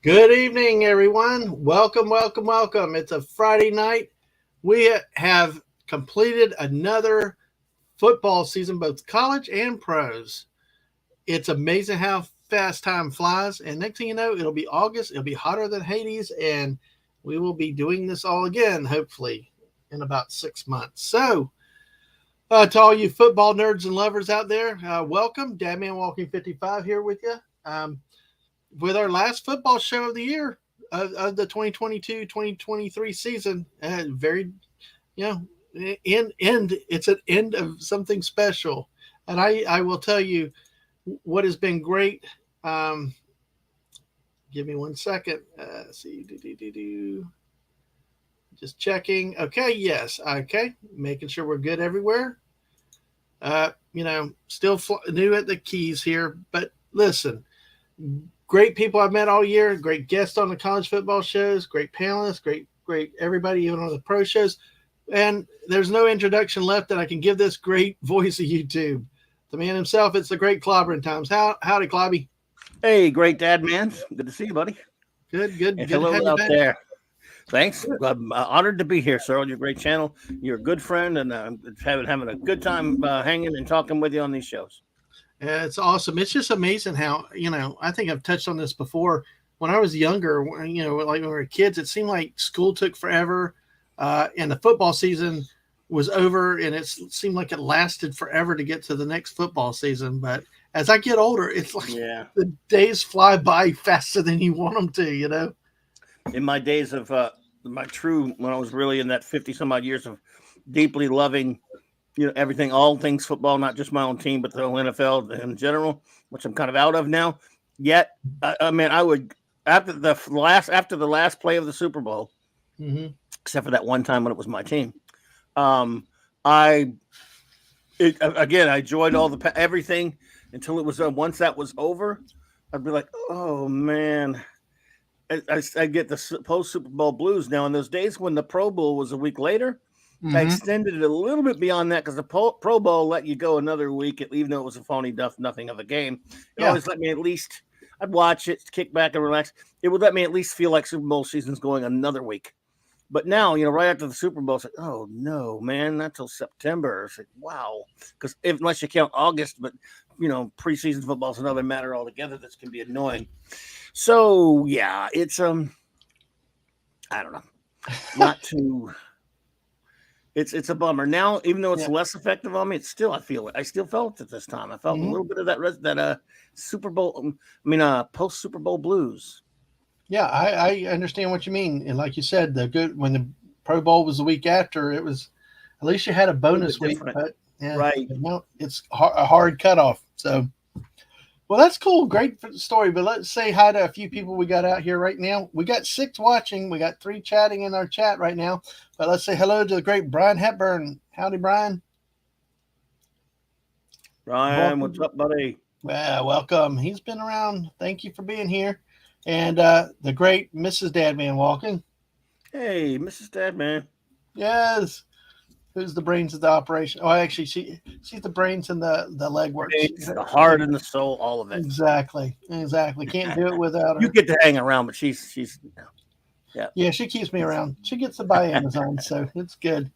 Good evening, everyone. Welcome, welcome, welcome. It's a Friday night. We have completed another football season, both college and pros. It's amazing how fast time flies. And next thing you know, it'll be August. It'll be hotter than Hades. And we will be doing this all again, hopefully, in about 6 months. So, to all you football nerds and lovers out there, welcome. Dadman Walking 55 here with you. With our last football show of the year of the 2022-2023 season. Very, you know, end. It's an end of something special. And I will tell you what has been great. Give me 1 second. See, just checking. Okay, yes. Okay, making sure we're good everywhere. Still new at the keys here, but listen, great people I've met all year, great guests on the college football shows, great panelists, great everybody, even on the pro shows. And there's no introduction left that I can give this great voice of YouTube. The man himself, it's the great Clobberin Times. Howdy, Clobby. Hey, great dad, man. Good to see you, buddy. Good. And Good to have hello you out back. there. Thanks. I'm honored to be here, sir, on your great channel. You're a good friend, and having a good time hanging and talking with you on these shows. It's awesome. It's just amazing how, I think I've touched on this before. When I was younger, like when we were kids, it seemed like school took forever. And the football season was over, and it seemed like it lasted forever to get to the next football season. But as I get older, it's like the days fly by faster than you want them to, In my days of when I was really in that 50 some odd years of deeply loving, everything, all things football, not just my own team, but the whole NFL in general, which I'm kind of out of now. Yet, I would after the last play of the Super Bowl, except for that one time when it was my team, I enjoyed everything until it was once that was over, I'd be like, oh man. I get the post Super Bowl blues now. In those days when the Pro Bowl was a week later, I extended it a little bit beyond that because the Pro Bowl let you go another week, even though it was a phony nothing of a game. It always let me at least, I'd watch it, kick back and relax. It would let me at least feel like Super Bowl season's going another week. But now, right after the Super Bowl, it's like, oh no, man, not till September. It's like, wow. Because unless you count August, but preseason football is another matter altogether. This can be annoying. So yeah, it's I don't know, not too. It's a bummer now, even though it's less effective on me. It's still I still felt it this time. I felt a little bit of that Super Bowl. Post Super Bowl blues. Yeah, I understand what you mean. And like you said, when the Pro Bowl was the week after, it was at least you had a bonus week. But right, it's a hard cutoff. So. Well, that's cool. Great story. But let's say hi to a few people we got out here right now. We got 6 watching. We got 3 chatting in our chat right now. But let's say hello to the great Brian Hepburn. Howdy, Brian. Brian, what's up, buddy? Well, welcome. He's been around. Thank you for being here. And the great Mrs. Dadman Walking. Hey, Mrs. Dadman. Yes. Who's the brains of the operation? Oh, actually, she's the brains and the legwork. The heart and the soul, all of it. Exactly. Can't do it without her. You get to hang around, but she's yeah. She keeps me around. She gets to buy Amazon, so it's good.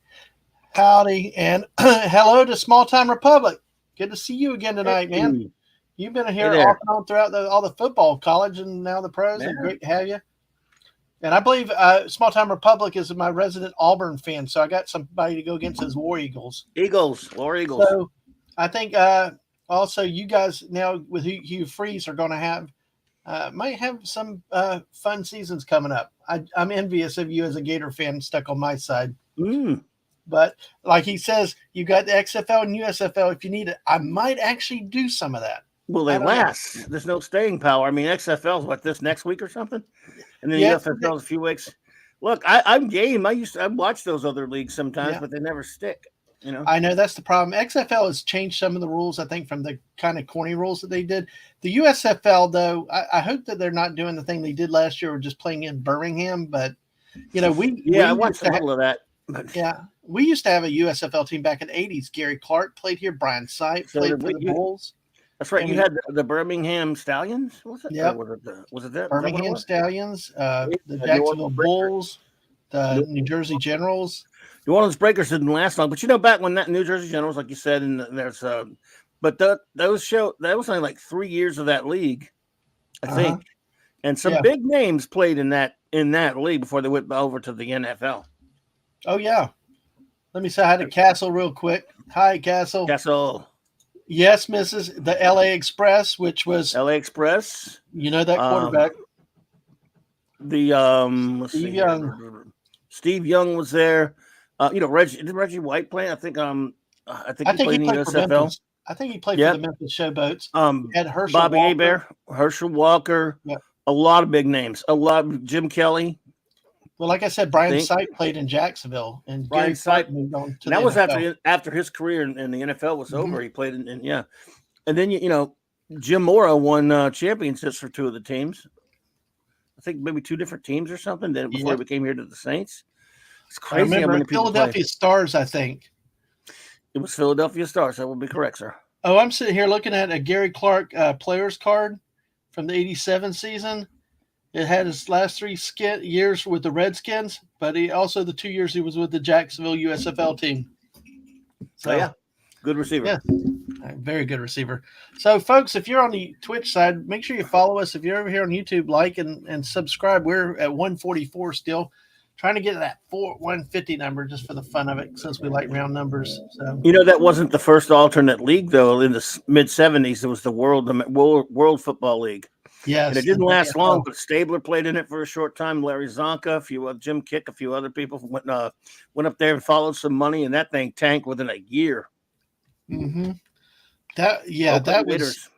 Howdy and hello to Small Time Republic. Good to see you again tonight, man. You've been here off and on throughout all the football, college, and now the pros. And great to have you. And I believe Small Time Republic is my resident Auburn fan, so I got somebody to go against his War Eagles. War Eagles. So I think also you guys now with Hugh Freeze are going to have might have some fun seasons coming up. I'm envious of you as a Gator fan stuck on my side. But like he says, you got the XFL and USFL. If you need it, I might actually do some of that. Well, they last. There's no staying power. XFL is this next week or something? And then USFL is a few weeks. Look, I'm game. I watch those other leagues sometimes, but they never stick. I know that's the problem. XFL has changed some of the rules, I think, from the kind of corny rules that they did. The USFL, though, I hope that they're not doing the thing they did last year, or just playing in Birmingham. But I watched a little of that. Yeah, we used to have a USFL team back in the 80s. Gary Clark played here. Brian Sipe played for the Bulls. That's right. And You had the Birmingham Stallions, was it? Or yep, was it that? Is that what it Birmingham was? Stallions, the New Orleans Jacksonville Breakers. Bulls, the New Jersey Generals. New Orleans Breakers didn't last long, but back when that New Jersey Generals, like you said, and there's but that was only like 3 years of that league, I think, and some big names played in that league before they went over to the NFL. Oh yeah, let me say hi to Castle real quick. Hi, Castle. Castle. Yes, Mrs. The LA Express, which was LA Express. That quarterback. Steve Young. Steve Young was there. Did Reggie White play? I think he played in the USFL. I think he played for the Memphis Showboats. Had Bobby Hebert, Herschel Walker, a lot of big names. Jim Kelly. Well, like I said, Brian Sipe played in Jacksonville, and Brian Sipe moved on to that was NFL. after his career in the NFL was over. He played and then Jim Mora won championships for 2 of the teams. I think maybe 2 different teams or something. Then before he became here to the Saints, it's crazy. I remember how many people Philadelphia played. Stars. I think it was Philadelphia Stars. That would be correct, sir. Oh, I'm sitting here looking at a Gary Clark player's card from the '87 season. It had his last 3 years with the Redskins, but he also the 2 years he was with the Jacksonville USFL team. So, good receiver. Yeah, very good receiver. So, folks, if you're on the Twitch side, make sure you follow us. If you're over here on YouTube, like and subscribe. We're at 144 still, trying to get to that 150 number just for the fun of it, since we like round numbers. So that wasn't the first alternate league though. In the mid '70s, it was the World Football League. Yes, and it didn't last long, but Stabler played in it for a short time. Larry Zonka, Jim Kick, a few other people went up there and followed some money, and that thing tanked within a year. Mm-hmm. That was.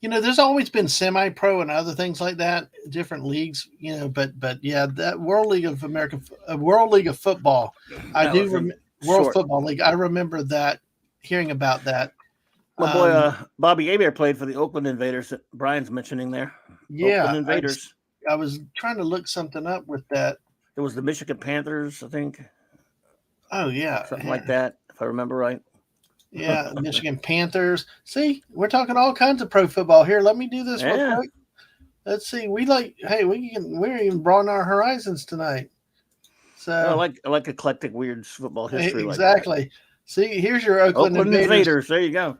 There's always been semi-pro and other things like that, different leagues. But yeah, that World League of America, World League of Football. World Football League. I remember that, hearing about that. My boy Bobby Hebert played for the Oakland Invaders that Brian's mentioning there. Yeah, Oakland Invaders. I was trying to look something up with that. It was the Michigan Panthers, I think. Oh yeah, something like that, if I remember right. Yeah, Michigan Panthers. See, we're talking all kinds of pro football here. Let me do this real quick. Let's see. We're even broadening our horizons tonight. So I like eclectic, weird football history. Exactly. Like that. See, here's your Oakland Invaders. There you go.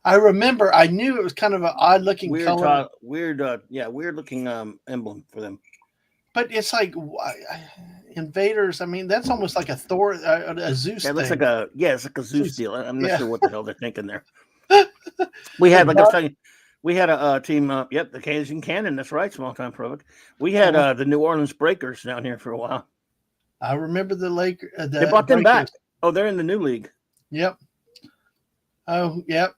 I remember. I knew it was kind of an odd looking color. Weird looking emblem for them. But it's like Invaders. I mean, that's almost like a Thor, a Zeus. Yeah, it looks thing. It's like a Zeus deal. I'm not sure what the hell they're thinking there. We had, like I was telling you, we had a team. The Cajun Cannon. That's right, small time pro. We had the New Orleans Breakers down here for a while. I remember the Lakers. They brought them back. Oh, they're in the new league. Yep. Oh, yep.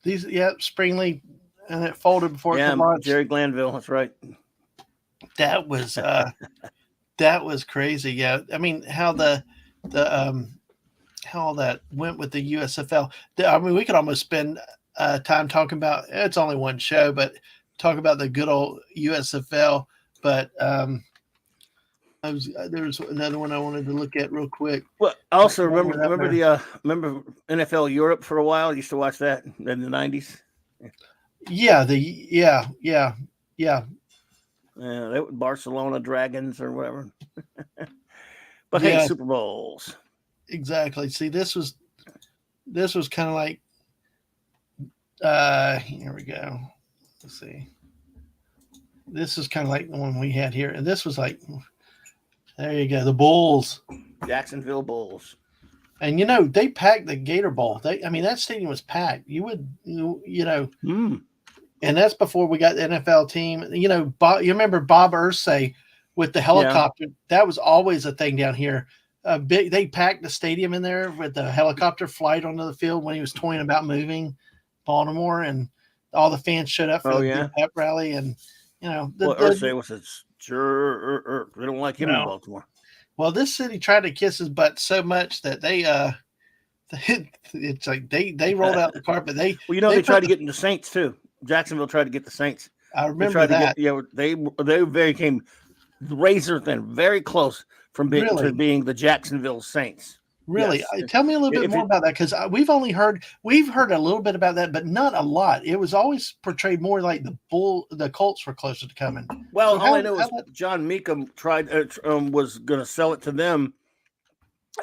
These, spring league, and it folded before it came on. Jerry Glanville. That's right. That was that was crazy. Yeah, I mean, how how all that went with the USFL. I mean, we could almost spend time talking about. It's only one show, but talk about the good old USFL. But there was another one I wanted to look at real quick. Well, I also remember NFL Europe for a while. I used to watch that in the 90s. Yeah, they were Barcelona Dragons or whatever. But hey, Super Bowls. Exactly. See, this was kind of like here we go. Let's see. This is kind of like the one we had here, and this was like, there you go, the Bulls, Jacksonville Bulls, and they packed the Gator Bowl. That stadium was packed. And that's before we got the NFL team. You remember Bob Irsay with the helicopter? Yeah. That was always a thing down here. They packed the stadium in there with the helicopter flight onto the field when he was toying about moving Baltimore, and all the fans showed up for the pep rally. And Irsay was a sure. They don't like him in Baltimore. Well, this city tried to kiss his butt so much that they it's like they rolled out the carpet. They tried to get into Saints too. Jacksonville tried to get the Saints. I remember that. They came razor thin, very close from being to being the Jacksonville Saints. Really? Yes. Tell me a little bit If more it about that because we've heard a little bit about that, but not a lot. It was always portrayed more like the Colts were closer to coming. well, So all I know how is that? John Meekum tried was going to sell it to them.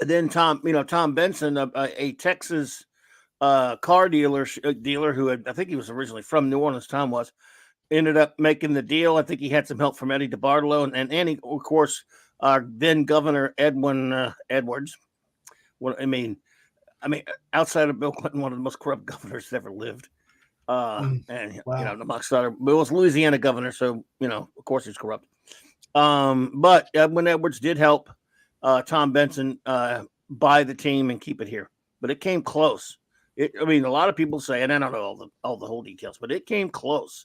And then Tom Benson, a Texas car dealer who I think he was originally from New Orleans. Tom was ended up making the deal. I think he had some help from Eddie DeBartolo and he, of course, our then Governor Edwin Edwards. Well, I mean, outside of Bill Clinton, one of the most corrupt governors that ever lived. And Wow. amongst other, Bill was Louisiana governor, so of course, he's corrupt. But Edwin Edwards did help Tom Benson buy the team and keep it here, but it came close. A lot of people say, and I don't know all the whole details, but it came close.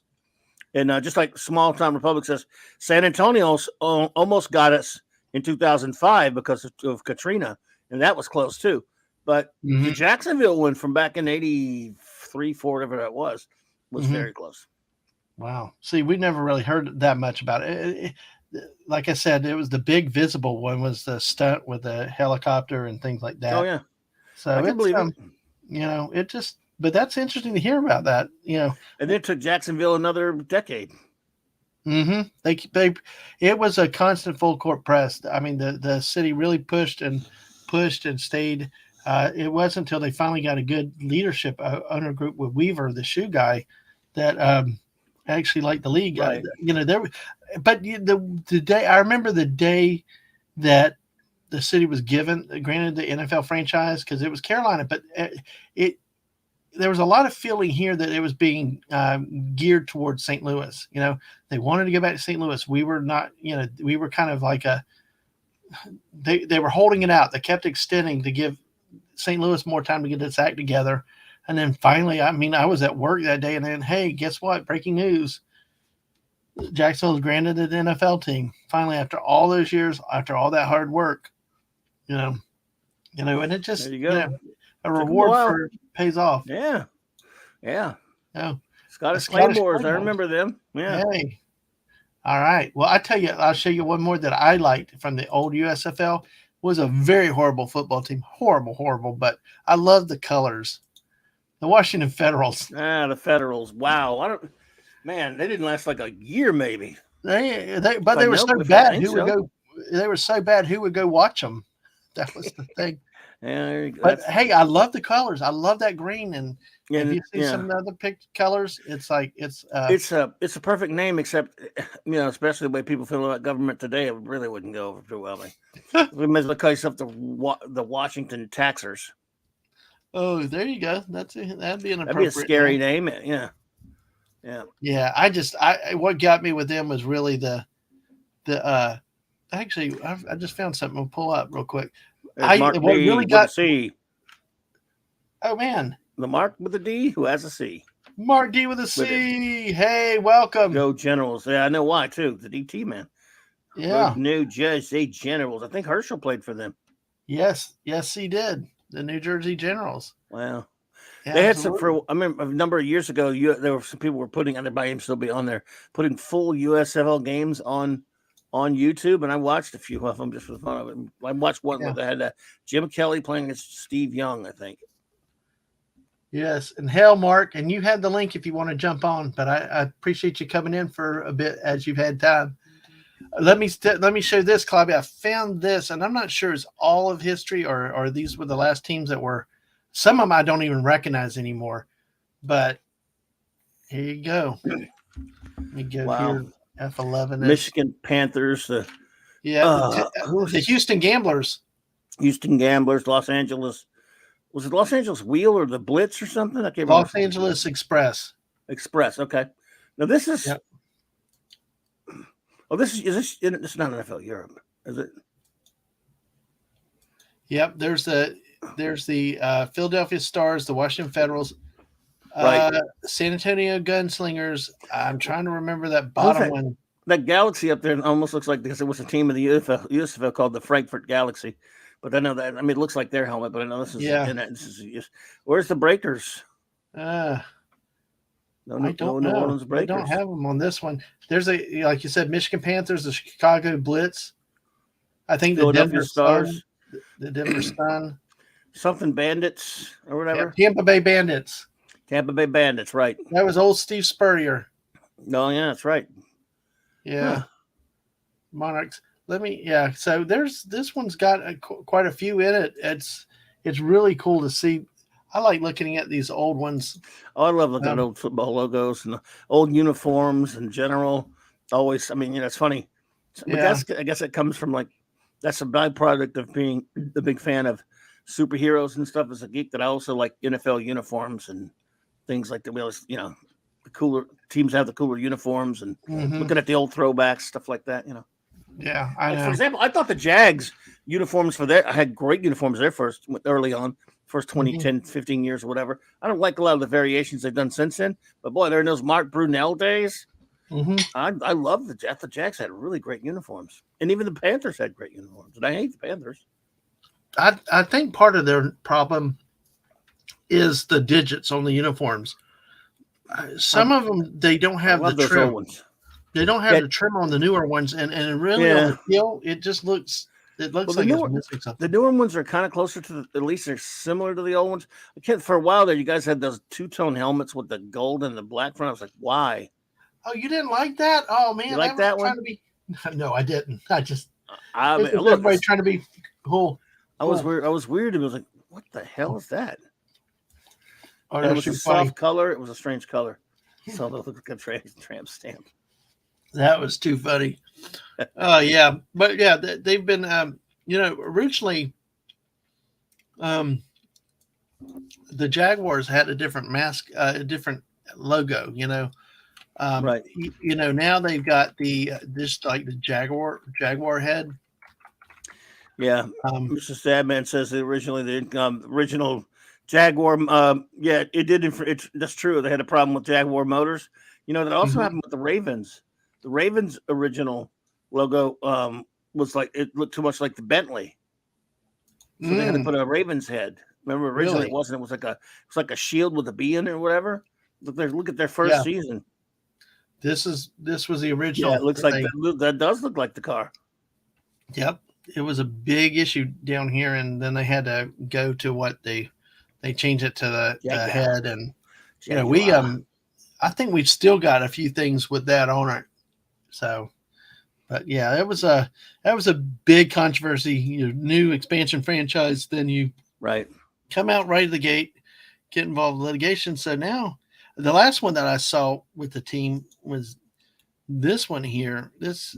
And just like Small Town Republic says, San Antonio almost got us in 2005 because of Katrina, and that was close too. But the Jacksonville one from back in 83, 4, whatever that was very close. Wow. See, we never really heard that much about it. Like I said, it was the big visible one was the stunt with the helicopter and things like that. Oh, yeah. So I can believe it. It just, but that's interesting to hear about that, And then it took Jacksonville another decade. It was a constant full court press. I mean, the city really pushed and stayed. It wasn't until they finally got a good leadership owner group with Weaver, the shoe guy, that actually liked the league. Right. But the day I remember the day that the city was granted the NFL franchise because it was Carolina, but there was a lot of feeling here that it was being geared towards St. Louis. They wanted to go back to St. Louis. We were not. We were kind of like they were holding it out. They kept extending to give St. Louis more time to get its act together. And then finally, I was at work that day, and then, hey, guess what? Breaking news. Jacksonville was granted an NFL team. Finally, after all those years, after all that hard work, and it just, there you go. A reward for pays off. Yeah. Yeah. Oh, Scottish Claymores. I remember them. Yeah. Hey. All right. Well, I'll show you one more that I liked from the old USFL. Was a very horrible football team. Horrible, but I love the colors. The Washington Federals. The Federals. Wow. They didn't last like a year, maybe. They were so bad. They were so bad. Who would go watch them? That was the thing. But hey, I love the colors. I love that green. And if you see some of the other picked colors, it's like it's a perfect name, except especially the way people feel about government today, it really wouldn't go over too well. We might as well call yourself the Washington Taxers. Oh, there you go. That'd be an appropriate. That'd be a scary name. Yeah. What got me with them was really actually I just found something. We'll pull up real quick. Mark D really got C. Oh man, the Mark with a D who has a C. Mark D with a C. Hey, welcome. Go Generals. Yeah, I know why too. The DT man. Yeah. New Jersey Generals. I think Herschel played for them. Yes, he did. The New Jersey Generals. Wow. Yeah, they had I remember a number of years ago, there were some people were putting, and there might still be on there, putting full USFL games on YouTube, and I watched a few of them just for fun of it. I watched one where they had Jim Kelly playing against Steve Young, I think. Yes, and hell, Mark, and you had the link if you want to jump on, but I appreciate you coming in for a bit as you've had time. Let me show this, Clobby. I found this, and I'm not sure it's all of history or these were the last teams that were. Some of them I don't even recognize anymore, but here you go. Let me go here. F11. Michigan Panthers. The Houston Gamblers. Houston Gamblers. Los Angeles. Was it Los Angeles Wheel or the Blitz or something? I can't remember. Los Angeles Express. Okay. Now this is. Yep. Oh, this is not NFL Europe, is it? Yep. There's the Philadelphia Stars, the Washington Federals, right. San Antonio Gunslingers. I'm trying to remember that bottom one. That Galaxy up there almost looks like because it was a team of the USFL called the Frankfurt Galaxy. But I know that. I mean, it looks like their helmet, but I know this is. Yeah. This is where's the Breakers? I don't know. New Orleans Breakers. I don't have them on this one. There's like you said, Michigan Panthers, the Chicago Blitz. I think the Denver Stars. The Denver Sun. something Bandits or Yeah, whatever. Tampa Bay Bandits. Tampa Bay Bandits, right? That was old Steve Spurrier. No, yeah, that's right. Yeah, Monarchs. Yeah. So this one's got quite a few in it. It's really cool to see. I like looking at these old ones. Oh, I love looking at old football logos and old uniforms in general. Always, I mean, it's funny. But I guess it comes from that's a byproduct of being the big fan of superheroes and stuff as a geek, that I also like NFL uniforms and things like that. We always, the cooler teams have the cooler uniforms, and looking at the old throwbacks, stuff like that, Yeah, I know. For example, I thought the Jags uniforms I had great uniforms there early on, first 20, 10, 15 years or whatever. I don't like a lot of the variations they've done since then, but boy, they're in those Mark Brunell days. I love the Jags had really great uniforms, and even the Panthers had great uniforms, and I hate the Panthers. I think part of their problem is the digits on the uniforms. Some of them, they don't have the trim. They don't have the trim on the newer ones, and really on the heel, it just looks. It looks like it's missing something. The newer ones are kind of closer to at least they're similar to the old ones. For a while there, you guys had those two-tone helmets with the gold and the black front. I was like, why? Oh, you didn't like that? Oh man, you like that one? No, I didn't. I just. Everybody trying to be cool. I was weird. I was weird. It was like, what the hell is that? Oh, it was a soft color. It was a strange color. So it looked like a tramp stamp. That was too funny. Yeah, but yeah, they've been, originally, the Jaguars had a different mask, a different logo. Right. Now they've got just like the Jaguar head. Yeah. Mr. Stabman says that originally the original Jaguar. It did. That's true. They had a problem with Jaguar motors. That also happened with the Ravens. The Ravens' original logo was it looked too much like the Bentley, so they had to put a Ravens head. Remember, originally it wasn't. It was like a shield with a B in it or whatever. Look at their first season. This was the original. Yeah, it looks like that does look like the car. Yep, it was a big issue down here, and then they had to go to what they changed it to the head, and I think we've still got a few things with that on it. So, but yeah, that was a big controversy. New expansion franchise, then you come out right of the gate, get involved in litigation. So now, the last one that I saw with the team was this one here. This,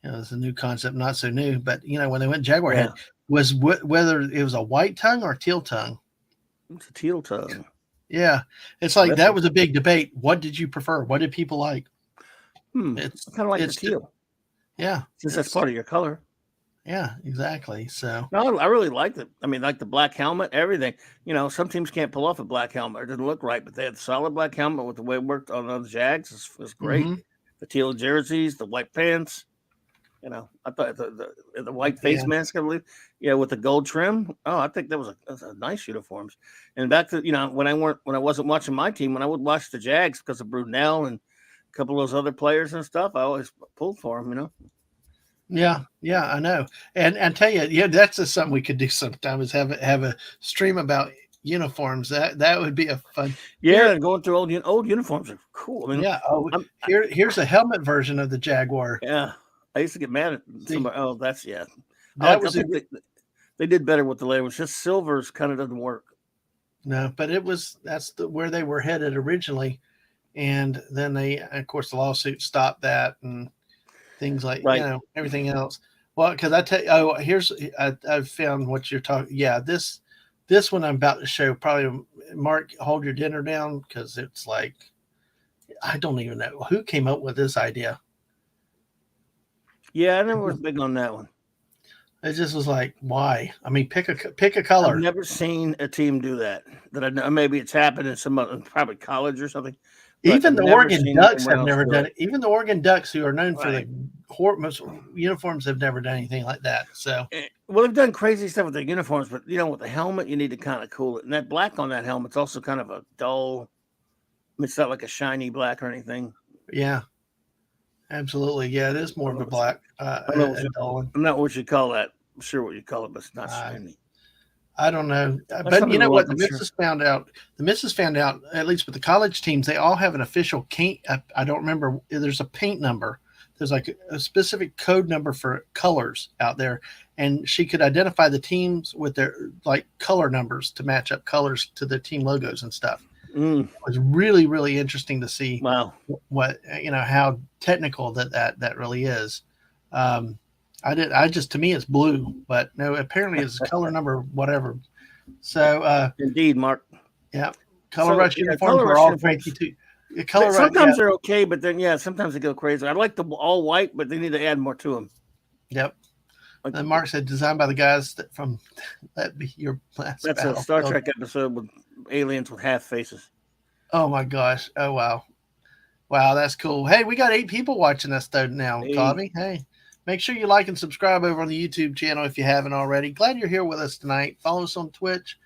it's a new concept, not so new, but when they went Jaguar head, was whether it was a white tongue or teal tongue. It's a teal tongue. Yeah, it's like that was a big debate. What did you prefer? What did people like? It's kind of like the teal. Yeah, since that's part of your color. Yeah, exactly. So no, I really liked it. I mean, like the black helmet, everything. Some teams can't pull off a black helmet. It didn't look right, but they had the solid black helmet with the way it worked on the Jags. It was great. The teal jerseys, the white pants. I thought the white face mask, I believe. Yeah, with the gold trim. Oh, I think that was a nice uniforms. And back to when I wasn't watching my team, when I would watch the Jags because of Brunell and a couple of those other players and stuff, I always pulled for them. Yeah, I know. And tell you, that's just something we could do sometime is have a stream about uniforms. That would be a fun. Yeah, going through old uniforms are cool. I mean, here's a helmet version of the Jaguar. Yeah. I used to get mad at somebody. Oh, that's they did better with the labels. Just silvers kind of doesn't work. No, but that's where they were headed originally, and then of course the lawsuit stopped that and things like everything else. Well, because I tell you, I've found what you're talking. Yeah, this one I'm about to show. Probably Mark, hold your dinner down because it's like I don't even know who came up with this idea. Yeah, I never was big on that one. It just was like, why? I mean, pick a color. I've never seen a team do that. That I know. Maybe it's happened in some probably college or something. Even the Oregon Ducks have never done it. Even the Oregon Ducks, who are known for the most uniforms, have never done anything like that. So, well, they've done crazy stuff with their uniforms, but with the helmet, you need to kind of cool it. And that black on that helmet's also kind of a dull. It's not like a shiny black or anything. Yeah. Absolutely. Yeah, it is more of a black. I'm not what you call that. I'm sure what you call it, but it's not shiny. I don't know, That's but something you to know what? look. The I'm sure. missus found out. The missus found out, at least with the college teams, they all have an official paint. I don't remember. There's a paint number. There's like a specific code number for colors out there, and she could identify the teams with their like color numbers to match up colors to the team logos and stuff. Mm, It was really really interesting to see wow. what how technical that really is. Um, I just, to me it's blue, but no, apparently it's color number whatever. So Indeed, Mark. yeah, color So rush yeah, uniforms color are rush all crazy uniforms. too. Color rush, yeah, Sometimes they're okay, but then yeah, sometimes they go crazy. I like the all white, but they need to add more to them. yep. Like And Mark said designed by the guys from That Be Your Last that's a Star Battlefield. Trek episode with aliens with half faces. Oh my gosh. Oh wow. Wow, that's cool. Hey, we got 8 people watching us though now, Hey, Cobby. Hey, make sure you like and subscribe over on the YouTube channel if you haven't already. Glad you're here with us tonight. Follow us on Twitch.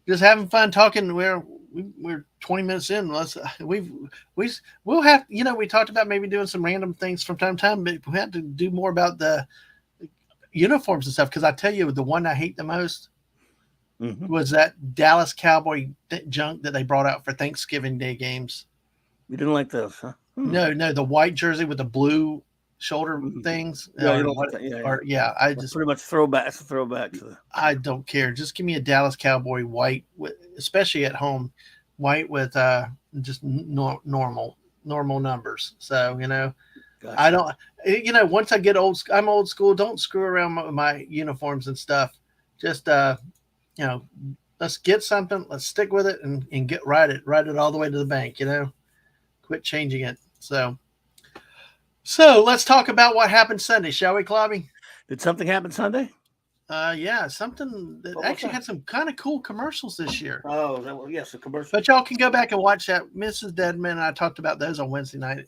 Just having fun talking. We're 20 minutes in. We'll have, we talked about maybe doing some random things from time to time, but we have to do more about the uniforms and stuff. Because I tell you, the one I hate the most was that Dallas Cowboy junk that they brought out for Thanksgiving Day games. you didn't like those, huh? No, the white jersey with the blue shoulder things. Yeah, you don't like that. Yeah, I just pretty much throwback. It's a throwback to the. I don't care. Just give me a Dallas Cowboy white, especially at home, white with just normal numbers. So Gosh. I don't. Once I get old, I'm old school. Don't screw around with my uniforms and stuff. Just let's get something. Let's stick with it and ride it all the way to the bank. Quit changing it. So let's talk about what happened Sunday, shall we, Clobby? Did something happen Sunday? Yeah, something that actually had some kind of cool commercials this year. Oh, yes, a commercial. But y'all can go back and watch that. Mrs. Deadman and I talked about those on Wednesday night.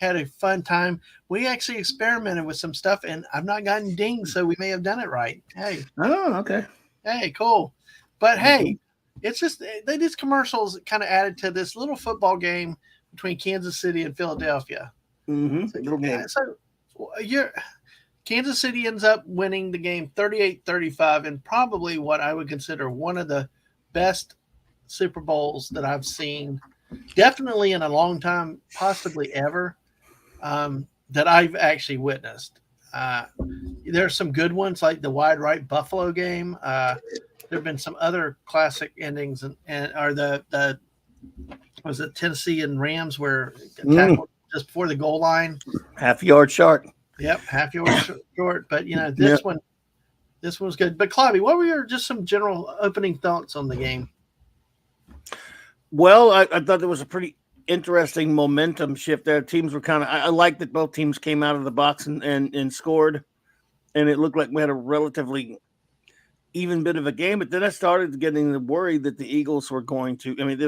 Had a fun time. We actually experimented with some stuff, and I've not gotten dinged, so we may have done it right. Hey. Oh, okay. Hey, cool. But hey, it's just these commercials kind of added to this little football game between Kansas City and Philadelphia. So Kansas City ends up winning the game 38-35 and probably what I would consider one of the best Super Bowls that I've seen, definitely in a long time, possibly ever, that I've actually witnessed. There's some good ones like the wide right Buffalo game. There have been some other classic endings and was it Tennessee and Rams where tackled just before the goal line, half-yard short. Yep, half-yard short. But this one was good. But Clobby, what were your just some general opening thoughts on the game? Well, I thought there was a pretty interesting momentum shift there. Teams were I like that both teams came out of the box and scored, and it looked like we had a relatively even bit of a game. But then I started getting worried that the Eagles were going to. I mean,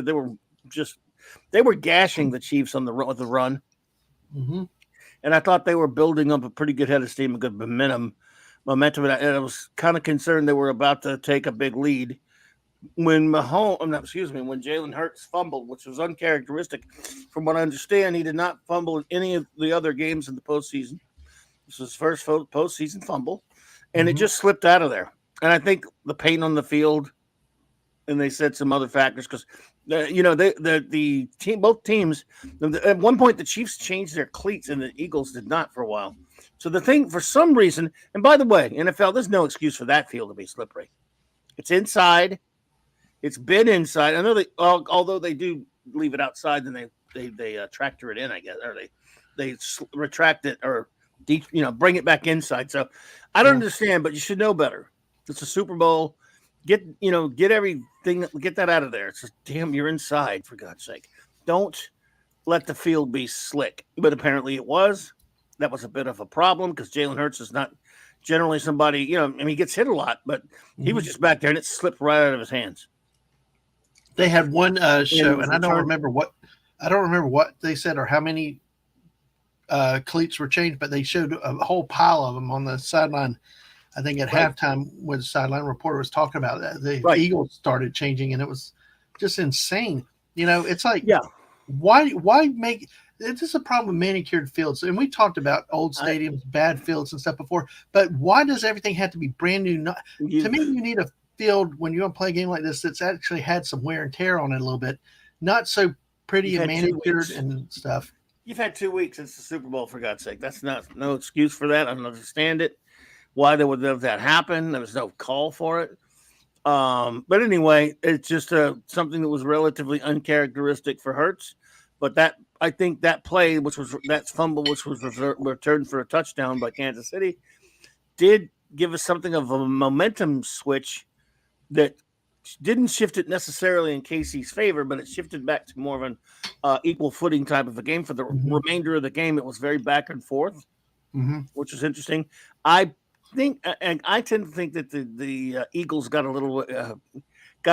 they were gashing the Chiefs on the run. Mm-hmm. And I thought they were building up a pretty good head of steam, a good momentum. And I was kind of concerned they were about to take a big lead when Jalen Hurts fumbled, which was uncharacteristic. From what I understand, he did not fumble in any of the other games in the postseason. This was his first postseason fumble, and it just slipped out of there. And I think the paint on the field, and they said some other factors because the team, both teams, at one point the Chiefs changed their cleats and the Eagles did not for a while. So the thing, for some reason, and by the way, NFL, there's no excuse for that field to be slippery. It's inside. It's been inside. I know although they do leave it outside, then they tractor it in, I guess, or they retract it or bring it back inside. So I don't understand, but you should know better. It's a Super Bowl. Get everything, get that out of there. It's just, damn, you're inside, for God's sake. Don't let the field be slick. But apparently it was. That was a bit of a problem because Jalen Hurts is not generally somebody, he gets hit a lot, but he was just back there and it slipped right out of his hands. They had one show, and I don't remember what they said or how many cleats were changed, but they showed a whole pile of them on the sideline. I think at halftime when the sideline reporter was talking about that, the Eagles started changing, and it was just insane. It's like, why make this is a problem with manicured fields? And we talked about old stadiums, bad fields and stuff before, but why does everything have to be brand new? To me, you need field, when you want to play a game like this, it's actually had some wear and tear on it a little bit. Not so pretty You've and had 2 manicured weeks. and stuff. You've had 2 weeks since the Super Bowl, for God's sake. That's no excuse for that. I don't understand it. Why they would have that happen? There was no call for it. But anyway, it's just something that was relatively uncharacteristic for Hurts. But I think that play, that fumble, which was returned for a touchdown by Kansas City, did give us something of a momentum switch that didn't shift it necessarily in KC's favor, but it shifted back to more of an equal footing type of a game. For the remainder of the game, it was very back and forth, which was interesting. I tend to think that the Eagles got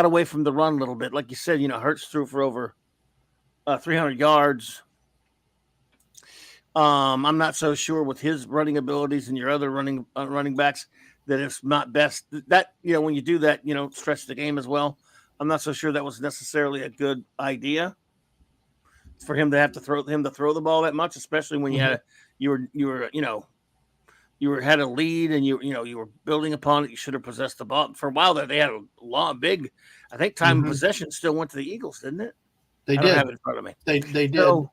away from the run a little bit. Like you said, Hurts threw for over 300 yards. I'm not so sure with his running abilities and your other running backs that it's not best. That when you do that, stretch the game as well. I'm not so sure that was necessarily a good idea for him to have to throw the ball that much, especially when you had a lead and you were building upon it. You should have possessed the ball. For a while there, they had a big. I think time of possession still went to the Eagles, didn't it? They don't have it in front of me. They did. We'll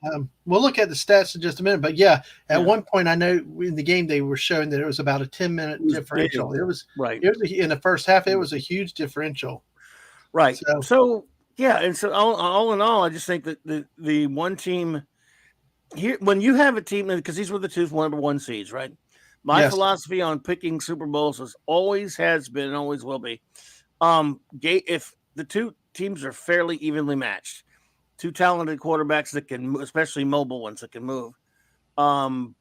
look at the stats in just a minute. But at one point, I know in the game they were showing that it was about a 10-minute differential. Big. It was right. It was in the first half. It was a huge differential. Right. So and so all in all, I just think that the one team here, when you have a team, because these were the two number one seeds, right? My philosophy on picking Super Bowls always has been and always will be, if the two teams are fairly evenly matched, two talented quarterbacks that can, especially mobile ones that can move, and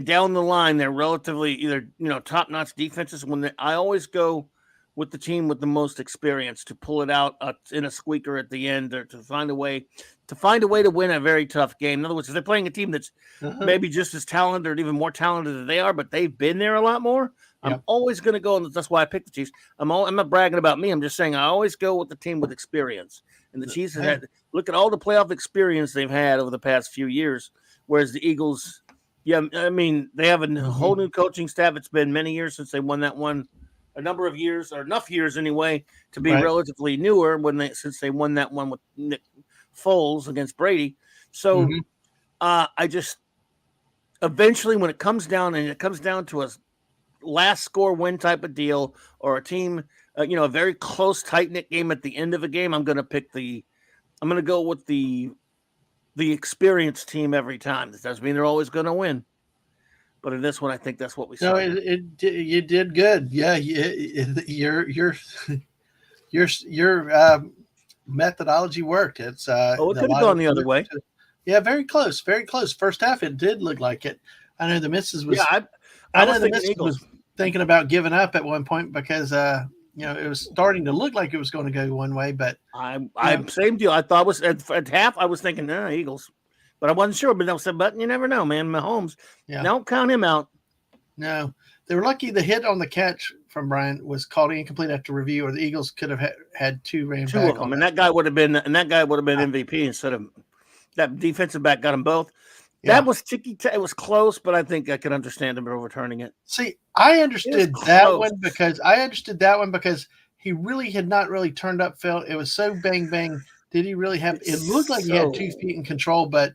down the line they're relatively either top-notch defenses. I always go with the team with the most experience to pull it out in a squeaker at the end, or to find a way to win a very tough game. In other words, if they're playing a team that's maybe just as talented or even more talented than they are, but they've been there a lot more, I'm always going to go, and that's why I picked the Chiefs. I'm not bragging about me. I'm just saying I always go with the team with experience. And the Chiefs have had, look at all the playoff experience they've had over the past few years, whereas the Eagles, they have a whole new coaching staff. It's been many years since they won that one. A number of years, or enough years anyway, to be relatively newer since they won that one with Nick Foles against Brady. So I just eventually, when it comes down to a last score win type of deal, or a team, a very close, tight knit game at the end of a game, I'm going to go with the experienced team every time. That doesn't mean they're always going to win. But in this one, I think that's what we saw. No, you did good. Yeah, your methodology worked. It's it could have gone the other way. Yeah, very close, very close. First half, it did look like it. I know the missus was. Yeah, I know the missus was thinking about giving up at one point because it was starting to look like it was going to go one way. But I'm same deal. I thought was at half. I was thinking, Eagles. But I wasn't sure. But you never know, man. Mahomes, don't count him out. No, they were lucky. The hit on the catch from Bryant was called incomplete after review, or the Eagles could have had two of them, and that guy would have been MVP instead of that defensive back. Got them both. Yeah. That was tricky. It was close, but I think I could understand him overturning it. See, I understood that one because he really had not really turned up field. It was so bang bang. Did he really have? It looked like he had 2 feet in control, but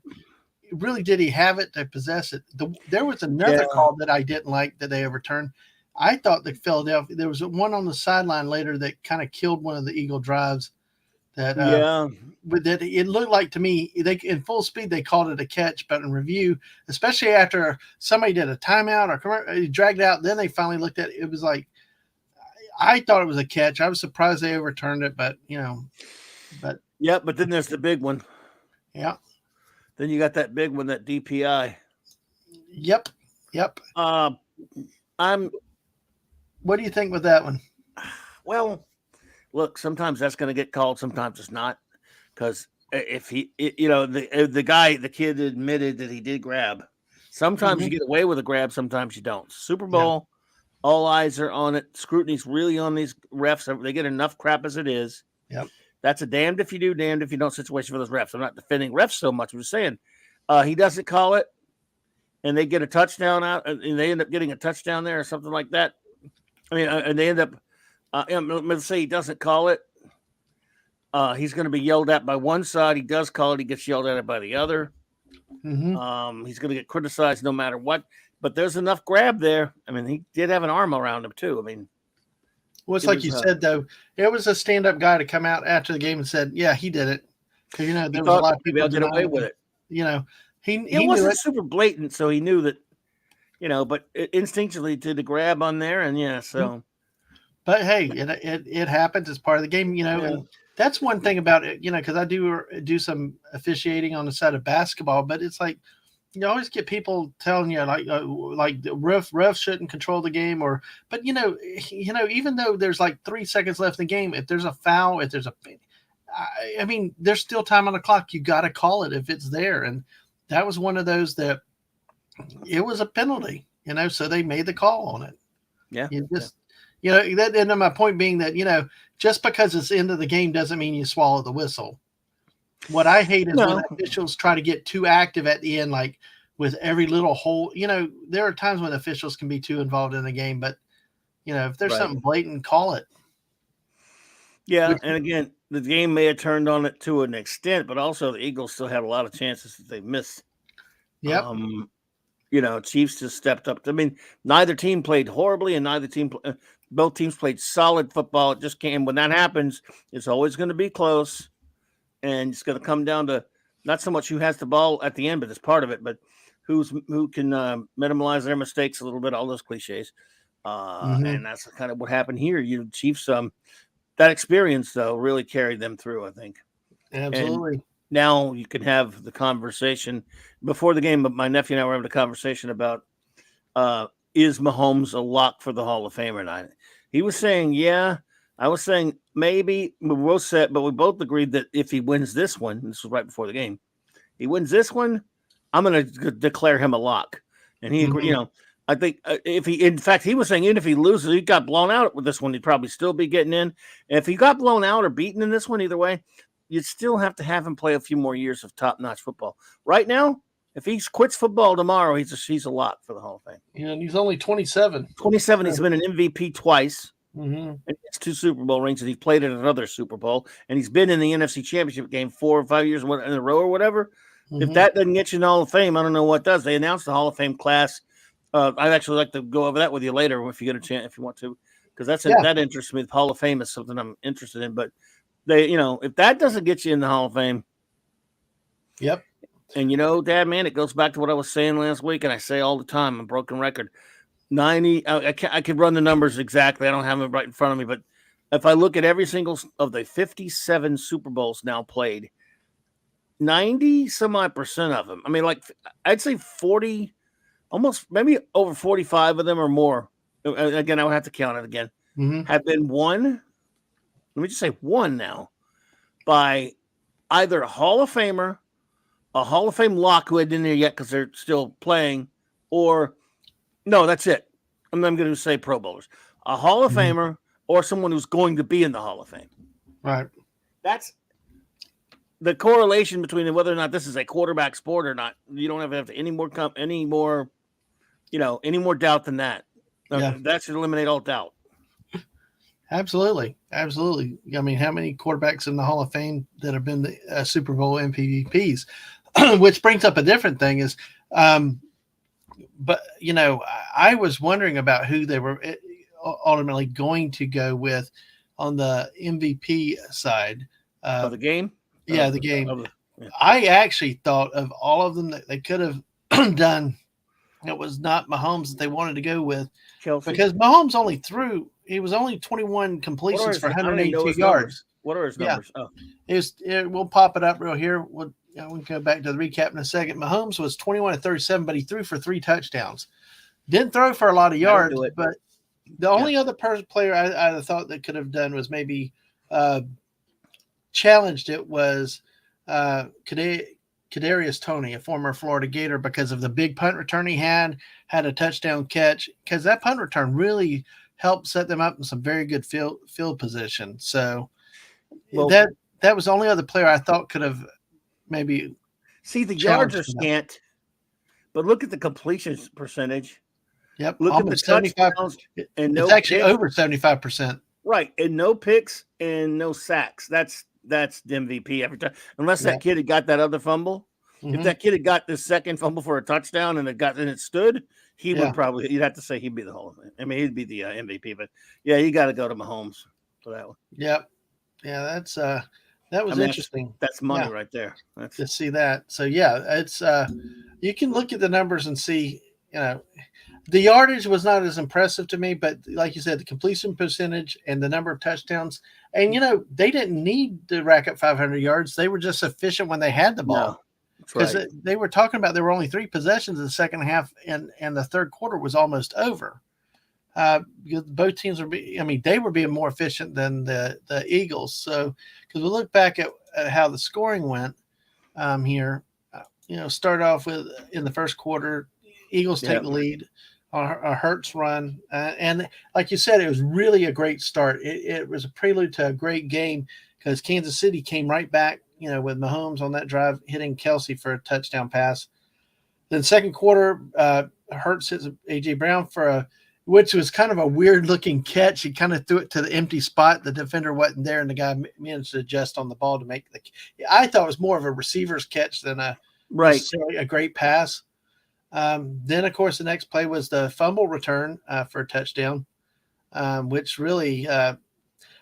really, did he have it to possess it? There was another call that I didn't like that they overturned. I thought that Philadelphia. There was one on the sideline later that kind of killed one of the Eagle drives. But that it looked like to me, in full speed they called it a catch, but in review, especially after somebody did a timeout or dragged out, then they finally looked at it. It was like I thought it was a catch. I was surprised they overturned it, but but then there's the big one. Yeah. Then you got that big one, that DPI. Yep. What do you think with that one? Well, look, sometimes that's going to get called, sometimes it's not, because if the kid admitted that he did grab. Sometimes you get away with a grab, sometimes you don't. Super Bowl, all eyes are on it. Scrutiny's really on these refs. They get enough crap as it is. Yep. That's a damned if you do, damned if you don't situation for those refs. I'm not defending refs so much. I'm just saying he doesn't call it, and they get a touchdown out, and they end up getting a touchdown there or something like that. I mean, and they end up Let's say he doesn't call it. He's going to be yelled at by one side. He does call it. He gets yelled at by the other. He's going to get criticized no matter what. But there's enough grab there. I mean, he did have an arm around him too. I mean, well, it's like you said though. It was a stand-up guy to come out after the game and said, "Yeah, he did it." Because there was a lot of people get away with it. He wasn't super blatant, so he knew that. But instinctually did the grab on there, and so. But hey, it happens. It's part of the game, and that's one thing about it, because I do some officiating on the side of basketball, but it's like you always get people telling you like the ref shouldn't control the game, but even though there's like 3 seconds left in the game, if there's a foul, if there's I mean, there's still time on the clock. You got to call it if it's there, and that was one of those that it was a penalty, so they made the call on it. Yeah, that, and my point being that just because it's the end of the game doesn't mean you swallow the whistle. What I hate is when officials try to get too active at the end, like with every little hole. There are times when officials can be too involved in the game, but if there's something blatant, call it. Yeah, and again, the game may have turned on it to an extent, but also the Eagles still had a lot of chances that they missed. Yep. Chiefs just stepped up. I mean, neither team played horribly, and both teams played solid football. It just came when that happens. It's always going to be close. And it's going to come down to not so much who has the ball at the end, but it's part of it. But who can minimize their mistakes a little bit, all those cliches. And that's kind of what happened here. Chiefs, that experience, though, really carried them through, I think. Absolutely. And now you can have the conversation. Before the game, my nephew and I were having a conversation about is Mahomes a lock for the Hall of Fame or not? He was saying, yeah. I was saying maybe we both said, but we both agreed that if he wins this one, this was right before the game, he wins this one, I'm going to declare him a lock. And he agreed, I think he was saying even if he loses, he got blown out with this one, he'd probably still be getting in. And if he got blown out or beaten in this one, either way, you'd still have to have him play a few more years of top-notch football. Right now, if he quits football tomorrow, he's a lock for the Hall of Fame. Yeah, and he's only 27. 27, he's been an MVP twice. And it's 2 Super Bowl rings, and he played at another Super Bowl, and he's been in the NFC Championship game 4 or 5 years in a row or whatever. If that doesn't get you in the Hall of Fame, I don't know what does. They announced the Hall of Fame class. I'd actually like to go over that with you later if you get a chance, if you want to, because that interests me. The Hall of Fame is something I'm interested in, but if that doesn't get you in the Hall of Fame, yep. And Dad, man, it goes back to what I was saying last week, and I say all the time, I'm a broken record. 90, I could run the numbers exactly. I don't have them right in front of me, but if I look at every single of the 57 Super Bowls now played, 90% of them, I mean, like I'd say 40, almost maybe over 45 of them or more. Again, I would have to count it again. Have been won. Let me just say one now by either a Hall of Famer, a Hall of Fame lock who hadn't been there yet because they're still playing, or no, that's it. I'm going to say Pro Bowlers. A Hall of Famer or someone who's going to be in the Hall of Fame. Right. That's the correlation between whether or not this is a quarterback sport or not. You don't have any more doubt than that. Yeah. That should eliminate all doubt. Absolutely. Absolutely. I mean, how many quarterbacks in the Hall of Fame that have been the Super Bowl MVPs? Which brings up a different thing is, but, I was wondering about who they were ultimately going to go with on the MVP side. Of the game? Yeah, the game. I actually thought of all of them that they could have done. It was not Mahomes that they wanted to go with. Kelsey. Because Mahomes he was only 21 completions for 182 yards. What are his numbers? Oh. We'll pop it up real here. We'll go back to the recap in a second. Mahomes was 21 of 37, but he threw for 3 touchdowns. Didn't throw for a lot of yards, but the only other player I thought that could have done was maybe challenged it was Kadarius Toney, a former Florida Gator, because of the big punt return he had a touchdown catch, because that punt return really helped set them up in some very good field position. So that was the only other player I thought could have maybe. See, the yards are scant, but look at the completion percentage. Yep, look almost at the 75%. And it's actually over 75%. Right, and no picks and no sacks. That's the MVP every time. Unless Yeah. that kid had got that other fumble. If Hmm. that kid had got the second fumble for a touchdown and it stood, he would Yeah. probably, you'd have to say he'd be the whole. I mean, he'd be the MVP. But yeah, you got to go to Mahomes for that one. Yep. Yeah. That I was mean, interesting. that's money Yeah. right there. That's To see that. So yeah, it's you can look at the numbers and see, the yardage was not as impressive to me, but like you said, the completion percentage and the number of touchdowns, and they didn't need to rack up 500 yards. They were just efficient when they had the ball, no, that's because right. they were talking about there were only 3 possessions in the second half, and the third quarter was almost over. Because both teams they were being more efficient than the Eagles. So, because we look back at how the scoring went here, start off with in the first quarter, Eagles Yeah, take the lead, a Hurts run, and like you said, it was really a great start. It was a prelude to a great game, because Kansas City came right back, with Mahomes on that drive hitting Kelsey for a touchdown pass. Then second quarter, Hurts hits AJ Brown which was kind of a weird looking catch. He kind of threw it to the empty spot. The defender wasn't there, and the guy managed to adjust on the ball to make the. I thought it was more of a receiver's catch than right. necessarily a great pass. Then, of course, the next play was the fumble return for a touchdown, which really,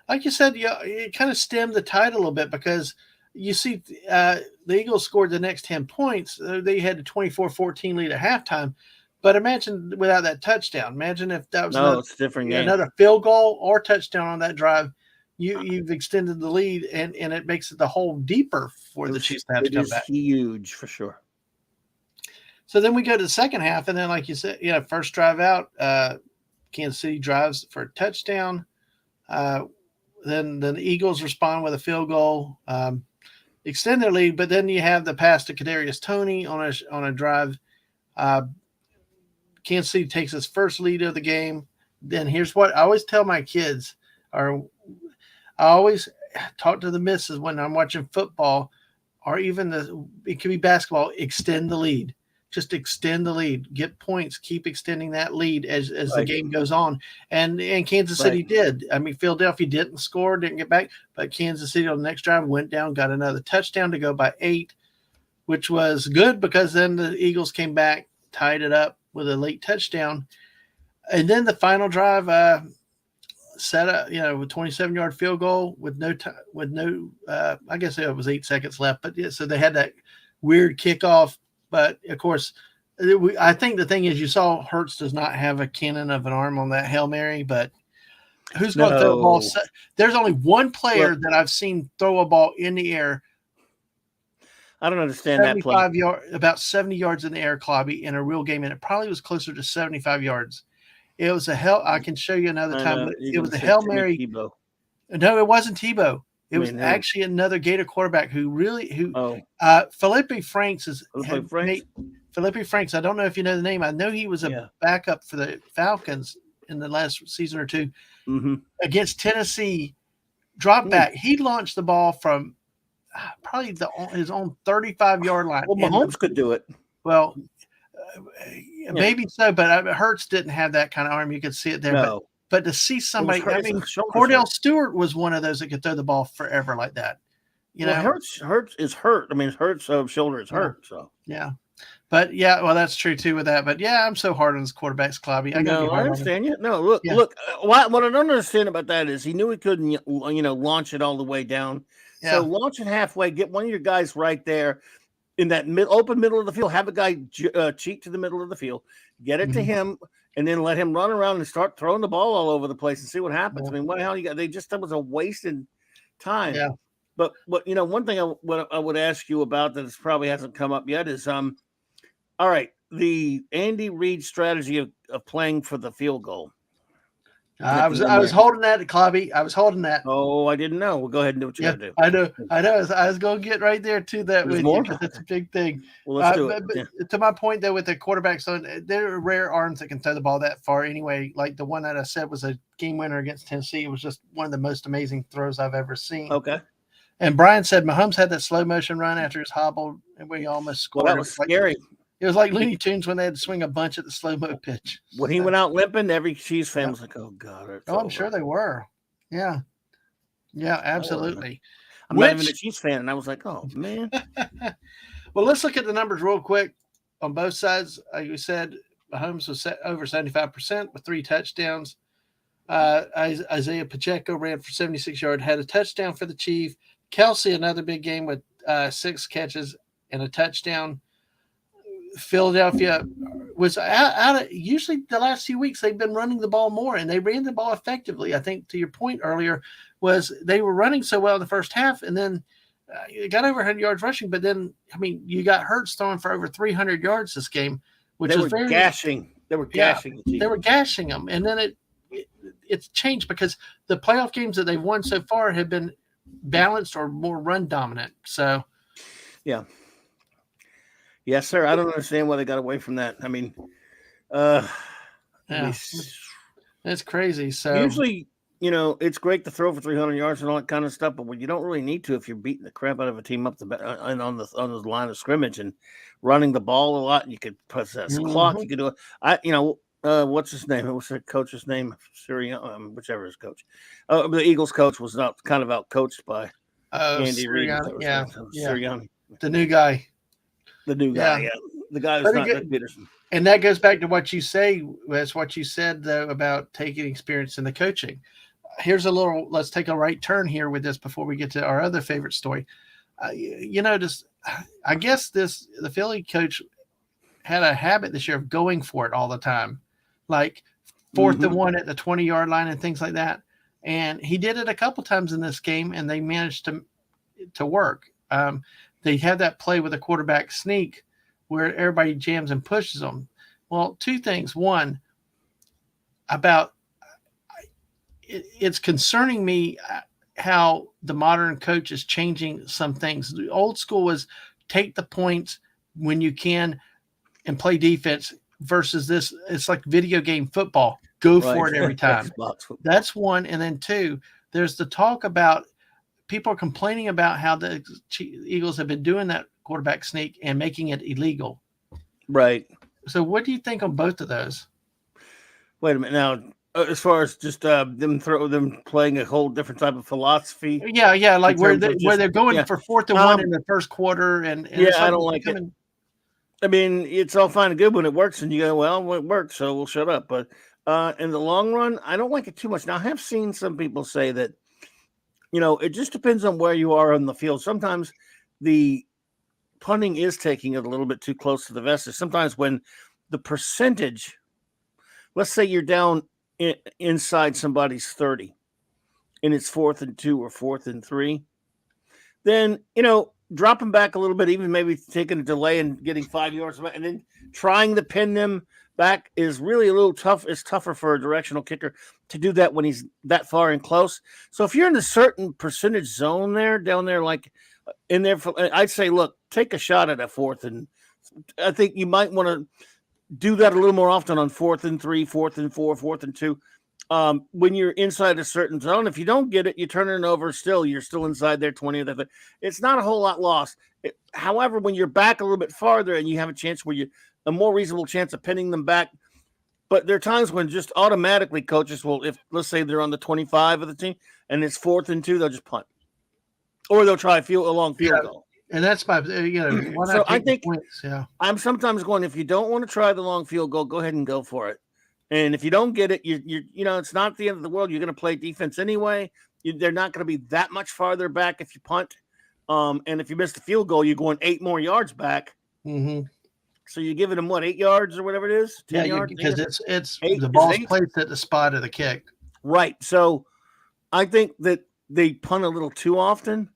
like you said, it kind of stemmed the tide a little bit, because you see the Eagles scored the next 10 points. They had a 24-14 lead at halftime. But imagine without that touchdown. Imagine if that was No, it's a different game. another field goal or touchdown on that drive. You've extended the lead, and it makes the hole deeper for the Chiefs to have to come back. Huge for sure. So then we go to the second half, and then, like you said, first drive out, Kansas City drives for a touchdown. Then the Eagles respond with a field goal, extend their lead. But then you have the pass to Kadarius Toney on a drive. Kansas City takes its first lead of the game. Then here's what I always tell my kids, or I always talk to the missus when I'm watching football, or even it could be basketball. Extend the lead. Just extend the lead. Get points. Keep extending that lead as the game goes on. And Kansas City did. I mean, Philadelphia didn't score, didn't get back, but Kansas City on the next drive went down, got another touchdown to go by 8, which was good, because then the Eagles came back, tied it up with a late touchdown. And then the final drive set up, with a 27-yard field goal with no I guess it was 8 seconds left. But yeah, so they had that weird kickoff. But of course, I think the thing is, you saw Hurts does not have a cannon of an arm on that Hail Mary, but who's going to throw the ball? There's only one player that I've seen throw a ball in the air. I don't understand that play. About 70 yards in the air, Clobby, in a real game, and it probably was closer to 75 yards. It was I can show you another time, but it was a Hail Mary. Tebow. No, it wasn't Tebow. It was actually another Gator quarterback Felipe Franks is. Felipe Franks. I don't know if you know the name. I know he was a backup for the Falcons in the last season or two against Tennessee. Drop back. He launched the ball from probably his own 35-yard line. Well, Mahomes could do it. Well, maybe so, but Hurts didn't have that kind of arm. You could see it there. No. But to see somebody, Cordell Stewart was one of those that could throw the ball forever like that. Hurts is hurt. I mean, Hurts' shoulder is hurt. So yeah, but well, that's true too with that. But yeah, I'm so hard on his quarterbacks, Clobby. I understand you. No, look. What I don't understand about that is he knew he couldn't, launch it all the way down. Yeah. So launch it halfway. Get one of your guys right there in that open middle of the field. Have a guy cheat to the middle of the field. Get it to him. And then let him run around and start throwing the ball all over the place and see what happens. Yeah. I mean, what the hell that was a wasted time. Yeah. But one thing I would ask you about that probably hasn't come up yet is all right, the Andy Reid strategy of playing for the field goal. I was holding that, Clobby. I was holding that. Oh, I didn't know. Well, go ahead and do what you got to do. I know. I was going to get right there to that with you, because it's a big thing. Well, let's do it. But to my point, though, with the quarterbacks, so there are rare arms that can throw the ball that far anyway. Like the one that I said was a game winner against Tennessee. It was just one of the most amazing throws I've ever seen. Okay. And Brian said Mahomes had that slow motion run after his hobble, and we almost scored. Well, that was scary. It was like Looney Tunes when they had to swing a bunch at the slow-mo pitch. When he went out limping, every Chiefs fan was like, oh, God. I'm sure they were. Yeah. Yeah, absolutely. I'm not even a Which, Chiefs fan, and I was like, oh man. well, let's look at the numbers real quick on both sides. Like you said, Mahomes was over 75% with 3 touchdowns. Isaiah Pacheco ran for 76 yards, had a touchdown for the Chief. Kelsey, another big game with 6 catches and a touchdown. Philadelphia was out of, usually the last few weeks they've been running the ball more, and they ran the ball effectively. I think to your point earlier was they were running so well in the first half, and then it got over 100 yards rushing. But then, I mean, you got Hurts throwing for over 300 yards this game, which They was were very gashing. They were gashing the Chiefs. they were gashing them, and then it's changed because the playoff games that they've won so far have been balanced or more run dominant. So, yeah. Yes, sir. I don't understand why they got away from that. I mean, yeah, it's crazy. So usually, it's great to throw for 300 yards and all that kind of stuff, but when you don't really need to, if you're beating the crap out of a team up and on the line of scrimmage and running the ball a lot, you could possess clock. You could do it. What's his name? What's the coach's name? Sirianni, whichever his coach. The Eagles coach was not kind of out coached by Andy Reid. Sirianni, the new guy. The new guy, yeah. The guy who's not Doug Peterson. And that goes back to what you say. That's what you said, though, about taking experience in the coaching. Let's take a right turn here with this before we get to our other favorite story. I guess the Philly coach had a habit this year of going for it all the time, like 4th and 1 at the 20-yard line and things like that. And he did it a couple times in this game, and they managed to work. They had that play with a quarterback sneak where everybody jams and pushes them. Well, 2 things. One, it's concerning me how the modern coach is changing some things. The old school was take the points when you can and play defense versus this. It's like video game football. Go for it every time. That's one. And then 2, there's the talk about people are complaining about how the Eagles have been doing that quarterback sneak and making it illegal. Right. So what do you think on both of those? Wait a minute. Now, as far as just them playing a whole different type of philosophy. Yeah. Like where they're going for 4th and 1 in the first quarter. And I don't like it. I mean, it's all fine and good when it works and you go, well, it worked, so we'll shut up. But in the long run, I don't like it too much. Now, I have seen some people say that, it just depends on where you are on the field. Sometimes the punting is taking it a little bit too close to the vest. Sometimes when the percentage, let's say you're down inside somebody's 30 and it's 4th and 2 or 4th and 3, then, dropping back a little bit, even maybe taking a delay and getting 5 yards and then trying to pin them back is really a little tough. It's tougher for a directional kicker to do that when he's that far and close. So if you're in a certain percentage zone down there, like in there, I'd say, look, take a shot at a 4th. And I think you might want to do that a little more often on 4th and 3, 4th and 4, 4th and 2. When you're inside a certain zone, if you don't get it, you turn it over still. You're still inside there 20 or that. It's not a whole lot lost. However, when you're back a little bit farther and you have a chance a more reasonable chance of pinning them back. But there are times when just automatically coaches will, if let's say they're on the 25 of the team and it's 4th and 2, they'll just punt. Or they'll try a long field goal. And that's my, so I think I'm sometimes going, if you don't want to try the long field goal, go ahead and go for it. And if you don't get it, it's not the end of the world. You're going to play defense anyway. They're not going to be that much farther back if you punt. And if you miss the field goal, you're going 8 more yards back. Mm-hmm. So you're giving them 8 yards or whatever it is? 10 yards? Because it's the ball's placed at the spot of the kick. Right. So I think that they punt a little too often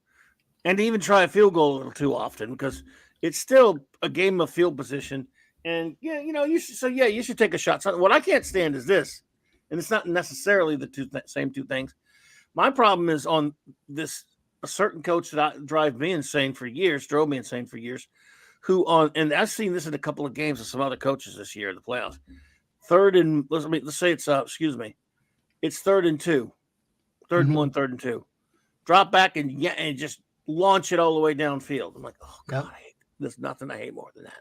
and even try a field goal a little too often because it's still a game of field position. And you should take a shot. So what I can't stand is this, and it's not necessarily the same two things. My problem is on this a certain coach that drove me insane for years, and I've seen this in a couple of games of some other coaches this year in the playoffs. Let's say it's it's 3rd and 2, 3rd and 1, 3rd and 2. Drop back and just launch it all the way downfield. I'm like, oh God, I hate, there's nothing I hate more than that.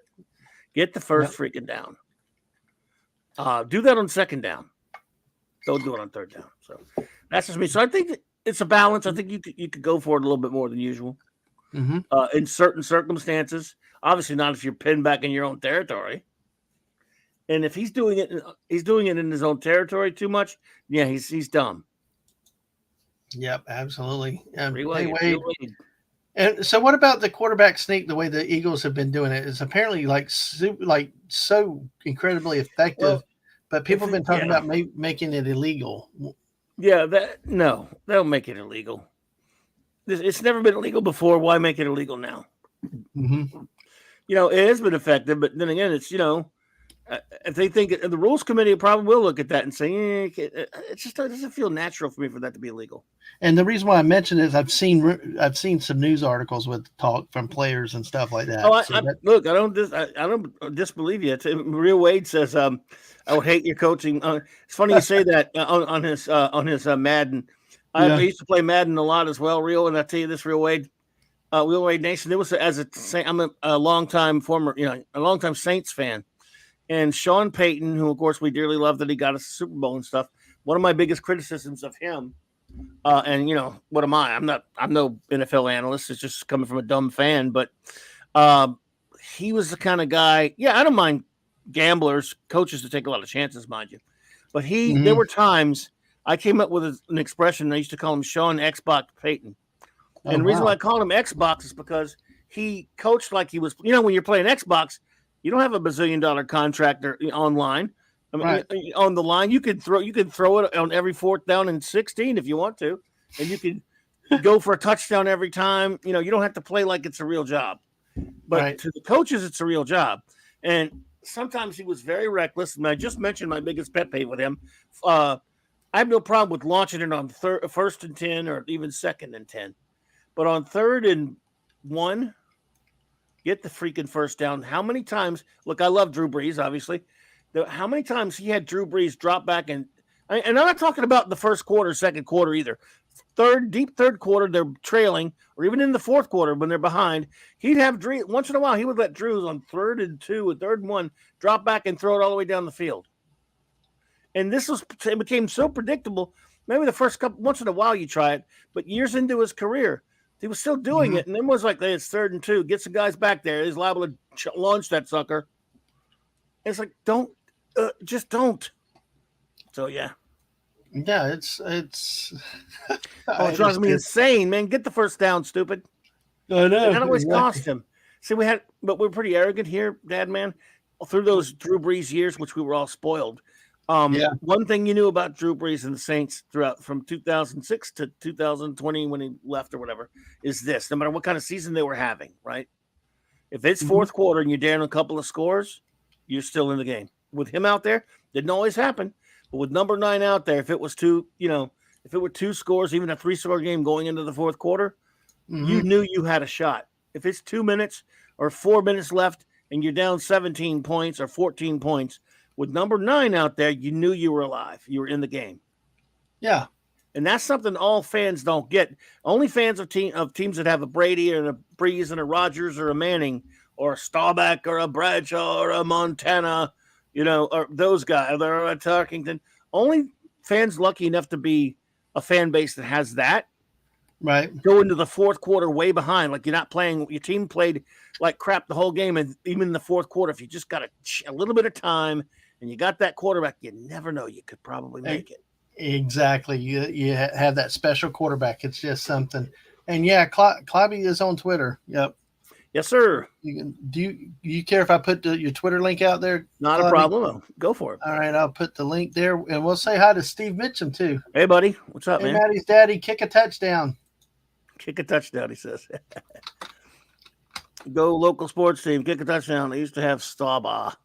Get the first freaking down. Do that on 2nd down. Don't do it on 3rd down. So That's just me. So I think it's a balance. I think you could go for it a little bit more than usual in certain circumstances. Obviously, not if you're pinned back in your own territory. And if he's doing it in his own territory too much. Yeah, he's dumb. Yep, absolutely. Hey, Real Wade. Wade. And so, what about the quarterback sneak? The way the Eagles have been doing it is apparently so incredibly effective, Well, but people have been talking yeah, about making it illegal. yeah, they'll make it illegal. It's never been illegal before. Why make it illegal now? Mm-hmm. It has been effective, but then again, it's if they think the rules committee probably will look at that and say, it just doesn't feel natural for me for that to be illegal. And the reason why I mention it is I've seen some news articles with talk from players and stuff like that. Oh, look, I don't disbelieve you. Real Wade says, "I would hate your coaching." It's funny you say that on his Madden. I used to play Madden a lot as well, Real. And I tell you this, Real Wade, Real Wade Nation. It was I'm a longtime a longtime Saints fan, and Sean Payton, who of course we dearly love that he got us a Super Bowl and stuff. One of my biggest criticisms of him. And what am I? I'm no NFL analyst. It's just coming from a dumb fan. But he was the kind of guy. Yeah, I don't mind gamblers, coaches to take a lot of chances, mind you. But there were times I came up with an expression. I used to call him Sean Xbox Payton. And the reason why I called him Xbox is because he coached like he was. When you're playing Xbox, you don't have a $bazillion contract online. I mean, Right. On the line, you could throw it on every 4th down and 16 if you want to, and you could go for a touchdown every time. You don't have to play like it's a real job, but to the coaches, it's a real job. And sometimes he was very reckless. And I just mentioned my biggest pet peeve with him. I have no problem with launching it on 1st and 10 or even 2nd and 10, but on 3rd and 1, get the freaking first down. How many times? Look, I love Drew Brees, obviously. How many times he had Drew Brees drop back and I'm not talking about the first quarter, second quarter either. Deep third quarter, they're trailing, or even in the fourth quarter when they're behind. He'd have Drew once in a while. He would let Drews on 3rd and 2, or 3rd and 1 drop back and throw it all the way down the field. And it became so predictable. Maybe the first couple once in a while you try it, but years into his career, he was still doing it. And then was like, it's 3rd and 2, get some guys back there. He's liable to launch that sucker. It's like just don't. So yeah, it's it drives me insane, man. Get the first down, stupid. I know. That always cost him. See, but we're pretty arrogant here, Dad, man. Through those Drew Brees years, which we were all spoiled. One thing you knew about Drew Brees and the Saints throughout from 2006 to 2020 when he left or whatever is this: no matter what kind of season they were having, right? If it's fourth quarter and you're down a couple of scores, you're still in the game. With him out there, didn't always happen. But with number 9 out there, if it were 2 scores, even a 3-score game going into the fourth quarter, you knew you had a shot. If it's 2 minutes or 4 minutes left and you're down 17 points or 14 points, with number 9 out there, you knew you were alive. You were in the game. Yeah. And that's something all fans don't get. Only fans of teams that have a Brady or a Breeze and a Rodgers or a Manning or a Staubach or a Bradshaw or a Montana, or those guys, or a Tarkington. Only fans lucky enough to be a fan base that has that. Right. Go into the fourth quarter way behind. Like you're not playing, your team played like crap the whole game. And even in the fourth quarter, if you just got a little bit of time and you got that quarterback, you never know. You could probably make it. Exactly. You have that special quarterback. It's just something. And yeah, Clobby is on Twitter. Yep. Yes, sir. Do you care if I put your Twitter link out there? Not Clobby? A problem. Go for it. All right, I'll put the link there, and we'll say hi to Steve Mitchum too. Hey, buddy, what's up, man? Maddie's daddy, kick a touchdown. Kick a touchdown, he says. Go local sports team, kick a touchdown. They used to have Staubach.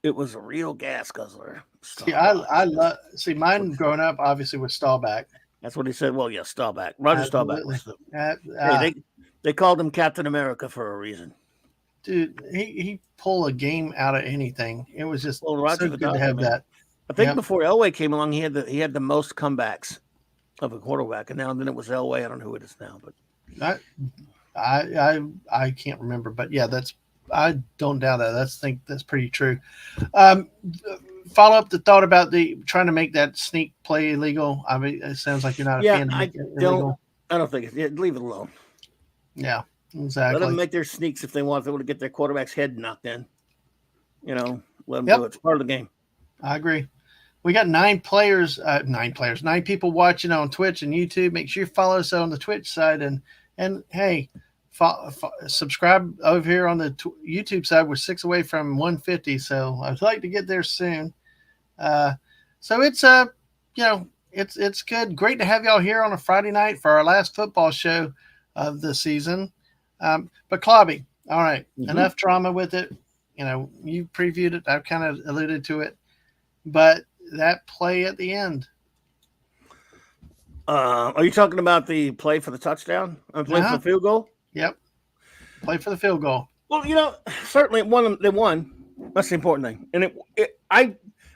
It was a real gas guzzler. Staubach. See, mine growing up obviously was Staubach. That's what he said. Well, yeah, Staubach. Roger Staubach. They called him Captain America for a reason. Dude, he pulled a game out of anything. It was just so good to have that. I think before Elway came along, he had the most comebacks of a quarterback, and then it was Elway. I don't know who it is now, but I can't remember. But yeah, I don't doubt that. That's pretty true. follow up the thought about the trying to make that sneak play illegal? I mean, it sounds like you're not a Yeah, fan of I making it don't. illegal. I don't think it. Leave it alone. Yeah, Let exactly. them make their sneaks if they want. If they want to get their quarterback's head knocked in, let them Yep. do it. It's part of the game. I agree. We got 9 people watching on Twitch and YouTube. Make sure you follow us on the Twitch side and hey, subscribe over here on the YouTube side. We're 6 away from 150, so I'd like to get there soon. So it's it's good. Great to have y'all here on a Friday night for our last football show of the season. But Clobby, all right, enough drama with it. You previewed it. I've kind of alluded to it, but that play at the end. Are you talking about the play for the touchdown? Play for the field goal? Yep. Play for the field goal. Well, certainly they won. That's the important thing. And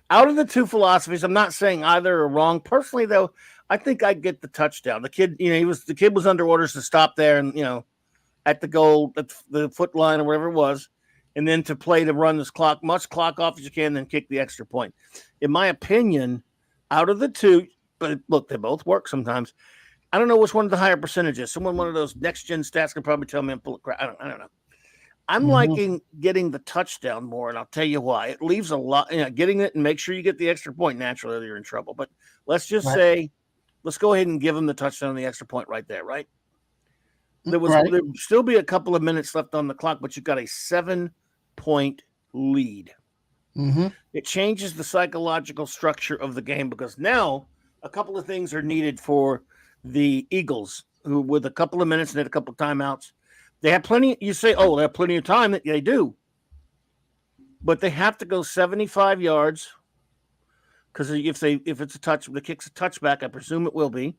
out of the two philosophies, I'm not saying either are wrong. Personally, though, I think I get the touchdown. The kid, the kid was under orders to stop there and at the goal, at the foot line or wherever it was, and then to run this clock, much clock off as you can, then kick the extra point. In my opinion, out of the two, but look, they both work sometimes. I don't know which one of the higher percentages. One of those next gen stats can probably tell me I'm full of crap. I don't know. I'm liking getting the touchdown more, and I'll tell you why. It leaves a lot. Getting it and make sure you get the extra point. Naturally, you're in trouble. But let's just say, let's go ahead and give them the touchdown and the extra point right there. Right. There would still be a couple of minutes left on the clock, but you've got a 7-point lead. Mm-hmm. It changes the psychological structure of the game because now a couple of things are needed for the Eagles, who with a couple of minutes and a couple of timeouts. They have plenty. You say, they have plenty of time. They do. But they have to go 75 yards because if it's a touch, the kick's a touchback, I presume it will be.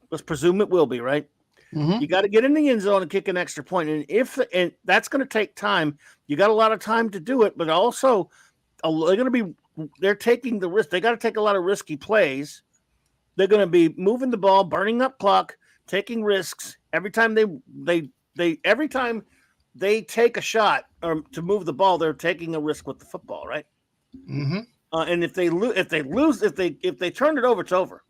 Let's presume it will be, right? Mm-hmm. You got to get in the end zone and kick an extra point. And that's going to take time. You got a lot of time to do it, but also they're taking the risk. They got to take a lot of risky plays. They're going to be moving the ball, burning up clock, taking risks every time every time they take a shot or to move the ball, they're taking a risk with the football, right? Mm-hmm. And if they turn it over, it's over.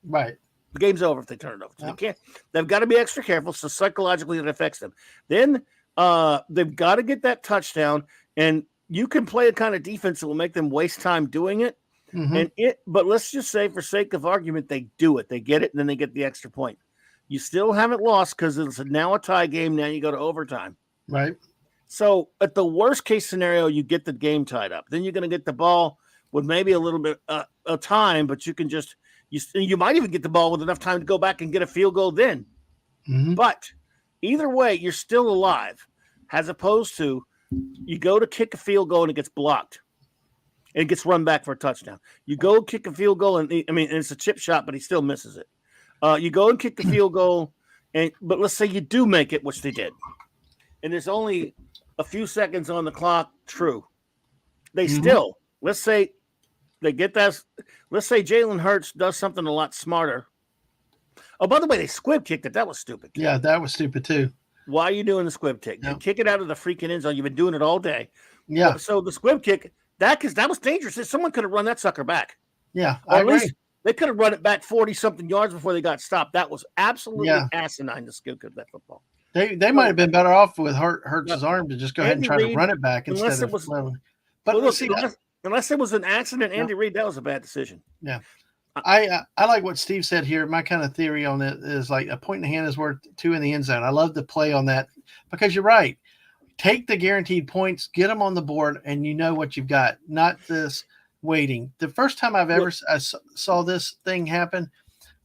Right. The game's over if they turn it over. Yep. They've got to be extra careful. So psychologically it affects them. Then they've got to get that touchdown, and you can play a kind of defense that will make them waste time doing it. Mm-hmm. But let's just say for sake of argument, they do it. They get it, and then they get the extra point. You still haven't lost because it's now a tie game. Now you go to overtime. Right. So at the worst case scenario, you get the game tied up. Then you're going to get the ball with maybe a little bit of time, but you can just you might even get the ball with enough time to go back and get a field goal then. Mm-hmm. But either way, you're still alive, as opposed to you go to kick a field goal and it gets blocked. And it gets run back for a touchdown. You go and kick a field goal, and it's a chip shot, but he still misses it. You go and kick the field goal, but let's say you do make it, which they did, and there's only a few seconds on the clock. True, they still let's say they get that. Let's say Jalen Hurts does something a lot smarter. Oh, by the way, they squib kicked it. That was stupid. Yeah, that was stupid too. Why are you doing the squib kick? Yep. Kick it out of the freaking end zone. You've been doing it all day. Yeah. So the squib kick. That was dangerous. Someone could have run that sucker back. Yeah, I agree. They could have run it back 40-something yards before they got stopped. That was absolutely asinine to skill kick that football. They might have been better off with Hurts' arm to just go ahead and try to run it back instead of slowly. But unless it was an accident, Andy Reid, that was a bad decision. Yeah. I like what Steve said here. My kind of theory on it is like a point in the hand is worth 2 in the end zone. I love the play on that because you're right. Take the guaranteed points, get them on the board, and you know what you've got, not this waiting. The first time I've ever saw this thing happen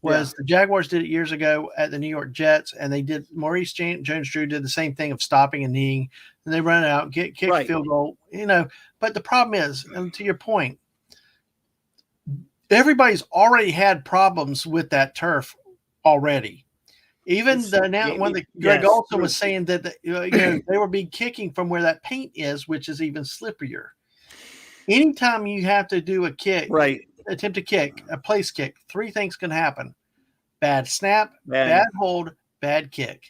was the Jaguars did it years ago at the New York Jets, and they did. Maurice Jones-Drew did the same thing of stopping and kneeing, and they run it out, kick field goal. But the problem is, and to your point, everybody's already had problems with that turf already. Even Greg Olson was saying that they would be kicking from where that paint is, which is even slipperier. Anytime you have to do a kick, attempt to kick, a place kick, 3 things can happen: bad snap, bad hold, bad kick.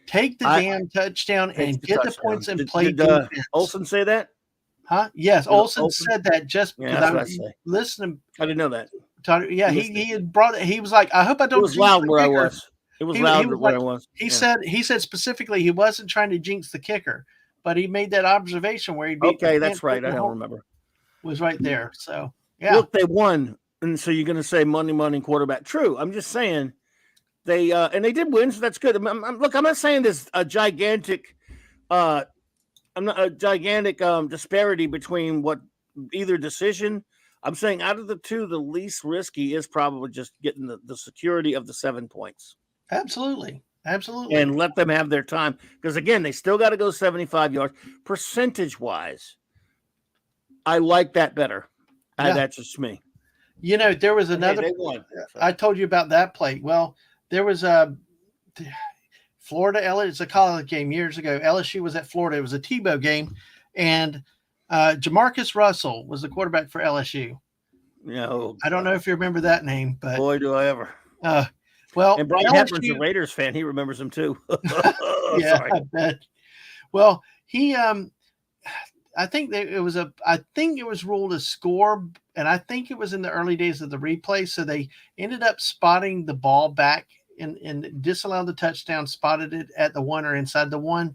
Take the damn touchdown and get the points and play defense. Olson say that? Huh? Yes, You know, Olsen said that just Yeah, because that's I what I was say. listening. I didn't know that. Yeah, he had brought it. He was like, I hope I It don't was jinx loud the where I kicker. was. It was He loud was where like, I was. he said specifically he wasn't trying to jinx the kicker, but he made that observation where he beat Okay, the that's right. I don't remember. was right there. So yeah, Look, they won, and so you're going to say money quarterback. True. I'm just saying they and they did win, so that's good. Look, I'm not saying there's a gigantic I'm not a gigantic disparity between what either decision. I'm saying out of the two, the least risky is probably just getting the security of the 7 points absolutely. and let them have their time. Because again, they still got to go 75 yards. Percentage wise, I like that better. Yeah. That's just me. You know, there was another. They won. So. I told you about that play. Well, there was a Florida LSU. It's a college game years ago. LSU was at Florida. It was a Tebow game, and Jamarcus Russell was the quarterback for LSU. No, I don't know if you remember that name, but boy, do I ever. Well, and Brian Hepburn's a Raiders fan. He remembers him too. Yeah, sorry. I bet. Well, he I think that I think it was ruled a score, and I think it was in the early days of the replay. So they ended up spotting the ball back and disallowed the touchdown, spotted it at the 1 or inside the 1.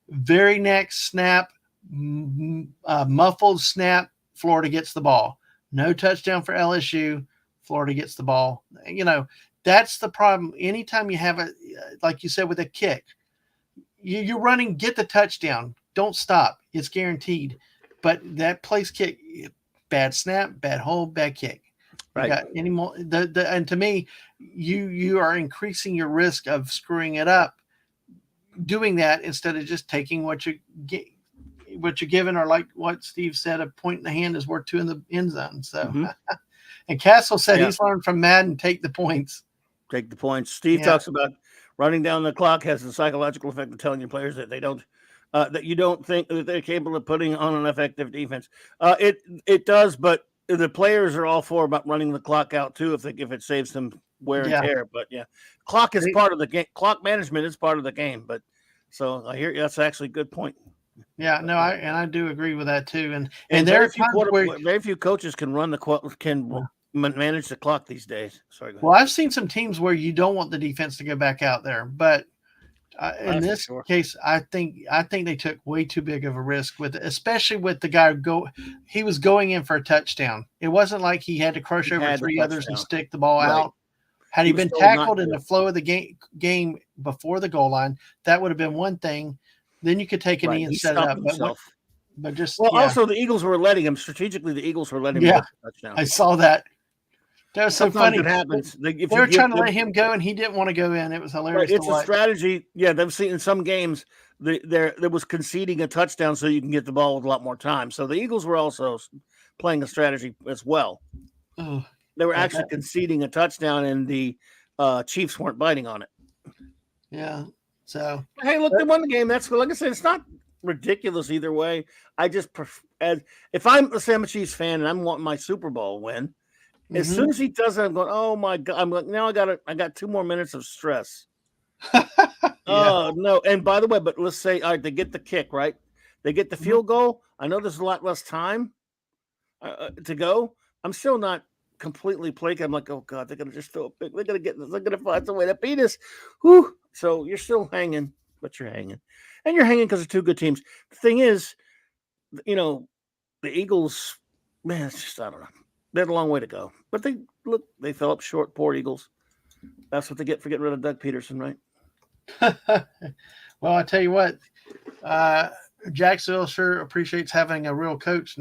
Very next snap, muffled snap, Florida gets the ball. No touchdown for LSU. Florida gets the ball. You know, that's the problem. Anytime you have a, like you said, with a kick, you're running, get the touchdown. Don't stop. It's guaranteed. But that place kick, bad snap, bad hold, bad kick. You got any more? And to me, you are increasing your risk of screwing it up doing that instead of just taking what you're given, or like what Steve said, a point in the hand is worth 2 in the end zone. So, and Castle said he's learned from Madden, take the points. Take the points. Steve talks about running down the clock has the psychological effect of telling your players that they don't, that you don't think that they're capable of putting on an effective defense. It does, but the players are all for about running the clock out too if it saves them wear and tear. But clock is part of the game. Clock management is part of the game. But so I hear that's actually a good point. Yeah, no, I do agree with that too. And there are times where very few coaches can manage the clock these days. Sorry. Well, I've seen some teams where you don't want the defense to go back out there, but in this case, I think they took way too big of a risk with it, especially with the guy he was going in for a touchdown. It wasn't like he had to crush over 3 others and stick the ball out. Had he been tackled in the flow of the game before the goal line, that would have been one thing. Then you could take a knee and set it up. But just also the Eagles were letting him strategically. The Eagles were letting him get the touchdown. I saw that. That was so funny. It happens. They were trying to let him go, and he didn't want to go in. It was hilarious. It's a strategy. Yeah, they've seen in some games there was conceding a touchdown so you can get the ball with a lot more time. So the Eagles were also playing a strategy as well. They were actually conceding a touchdown, and the Chiefs weren't biting on it. Yeah. So hey, look, they won the game. That's like I said. It's not ridiculous either way. I just if I'm a Chiefs fan and I'm wanting my Super Bowl win. As soon as he does it, I'm going, oh my God. I'm like, now I got 2 more minutes of stress. Oh no. And by the way, but let's say they get the kick, right? They get the field goal. I know there's a lot less time to go. I'm still not completely plagued. I'm like, oh God, they're gonna just throw a big, they're gonna find some way to beat us. Whew. So you're still hanging, but you're hanging. And you're hanging because of 2 good teams. The thing is, the Eagles, man, it's just I don't know. They had a long way to go, but they fell up short. Poor Eagles. That's what they get for getting rid of Doug Peterson, right? Well, I tell you what, Jacksonville sure appreciates having a real coach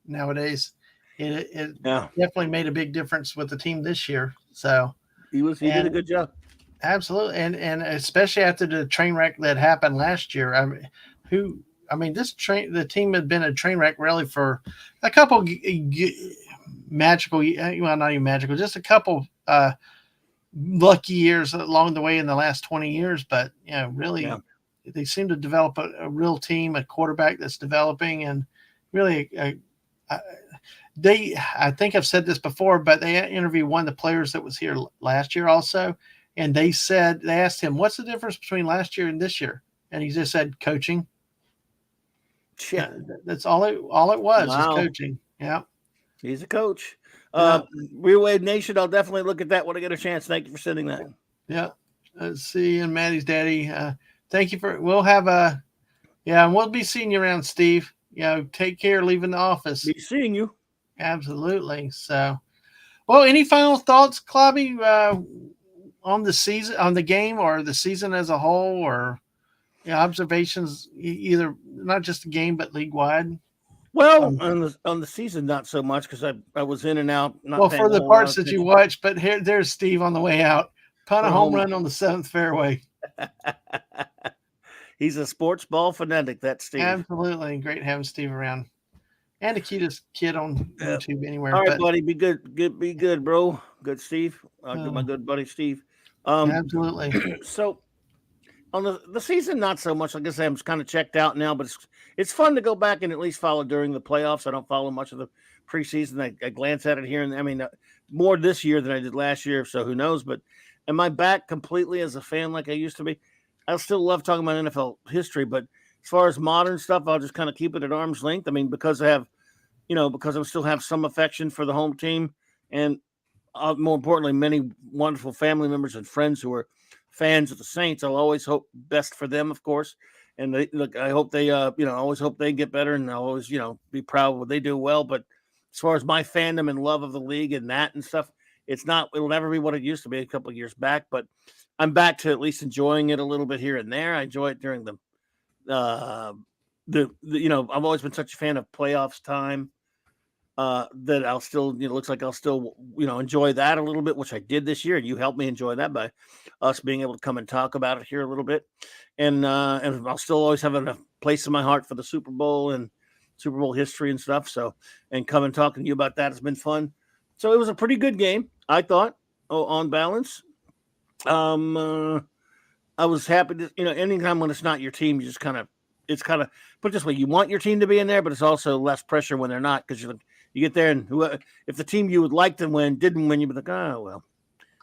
nowadays. It definitely made a big difference with the team this year. So he did a good job. Absolutely, and especially after the train wreck that happened last year. The team had been a train wreck really for a couple magical, well, not even magical, just a couple lucky years along the way in the last 20 years. But really, they seem to develop a real team, a quarterback that's developing, and really, I think I've said this before, but they interviewed one of the players that was here last year also, and they asked him, "What's the difference between last year and this year?" And he just said, "Coaching." Yeah. That's all it was Wow. coaching. Yeah. He's a coach. Yeah. Real Wave Nation, I'll definitely look at that when I get a chance. Thank you for sending that. Yeah. Let's see. And Maddie's daddy. Thank you we'll have and we'll be seeing you around, Steve. Take care leaving the office. Be seeing you. Absolutely. So, well, any final thoughts, Clobby, on the season, on the game, or the season as a whole, or observations, either not just the game but league wide? Well, on the season, not so much because I was in and out. Not paying For a the whole lot parts of that you attention. watched, but there's Steve on the way out. Punt a home run on the 7th fairway. He's a sports ball fanatic. That's Steve. Absolutely. Great having Steve around. And the cutest kid on YouTube anywhere. All right, buddy. Be good. Be good, bro. Good, Steve. My good buddy, Steve. Absolutely. So on the season, not so much. Like I said, I'm kind of checked out now, but it's fun to go back and at least follow during the playoffs. I don't follow much of the preseason. I glance at it here and I mean, more this year than I did last year. So who knows? But am I back completely as a fan like I used to be? I still love talking about NFL history, but as far as modern stuff, I'll just kind of keep it at arm's length. I mean, because I have, because I still have some affection for the home team, and more importantly, many wonderful family members and friends who are fans of the Saints. I'll always hope best for them, of course. And I hope they, I always hope they get better, and I'll always, be proud of what they do well. But as far as my fandom and love of the league and that and stuff, it'll never be what it used to be a couple of years back. But I'm back to at least enjoying it a little bit here and there. I enjoy it during I've always been such a fan of playoffs time that I'll still, looks like I'll still, enjoy that a little bit, which I did this year. And you helped me enjoy that by us being able to come and talk about it here a little bit. And I'll still always have a place in my heart for the Super Bowl and Super Bowl history and stuff. So, and come and talking to you about that has been fun. So it was a pretty good game, I thought, on balance. I was happy to, anytime when it's not your team, you just it's kind of put it this way, you want your team to be in there, but it's also less pressure when they're not, because you get there and if the team you would like to win didn't win, you'd be like, oh, well,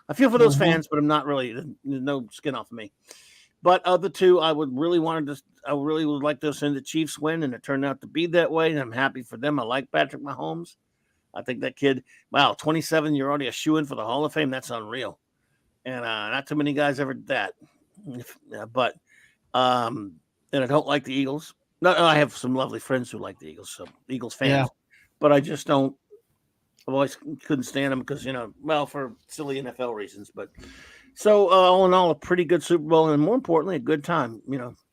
I feel for those fans, but I'm not really, there's no skin off of me. But of the two, I really would like to send the Chiefs win, and it turned out to be that way, and I'm happy for them. I like Patrick Mahomes. I think that kid, 27, you're already a shoo-in for the Hall of Fame. That's unreal. And not too many guys ever did that. But and I don't like the Eagles. No, I have some lovely friends who like the Eagles, so Eagles fans. Yeah. But I just don't. I've always couldn't stand them because for silly NFL reasons. But so all in all, a pretty good Super Bowl, and more importantly, a good time.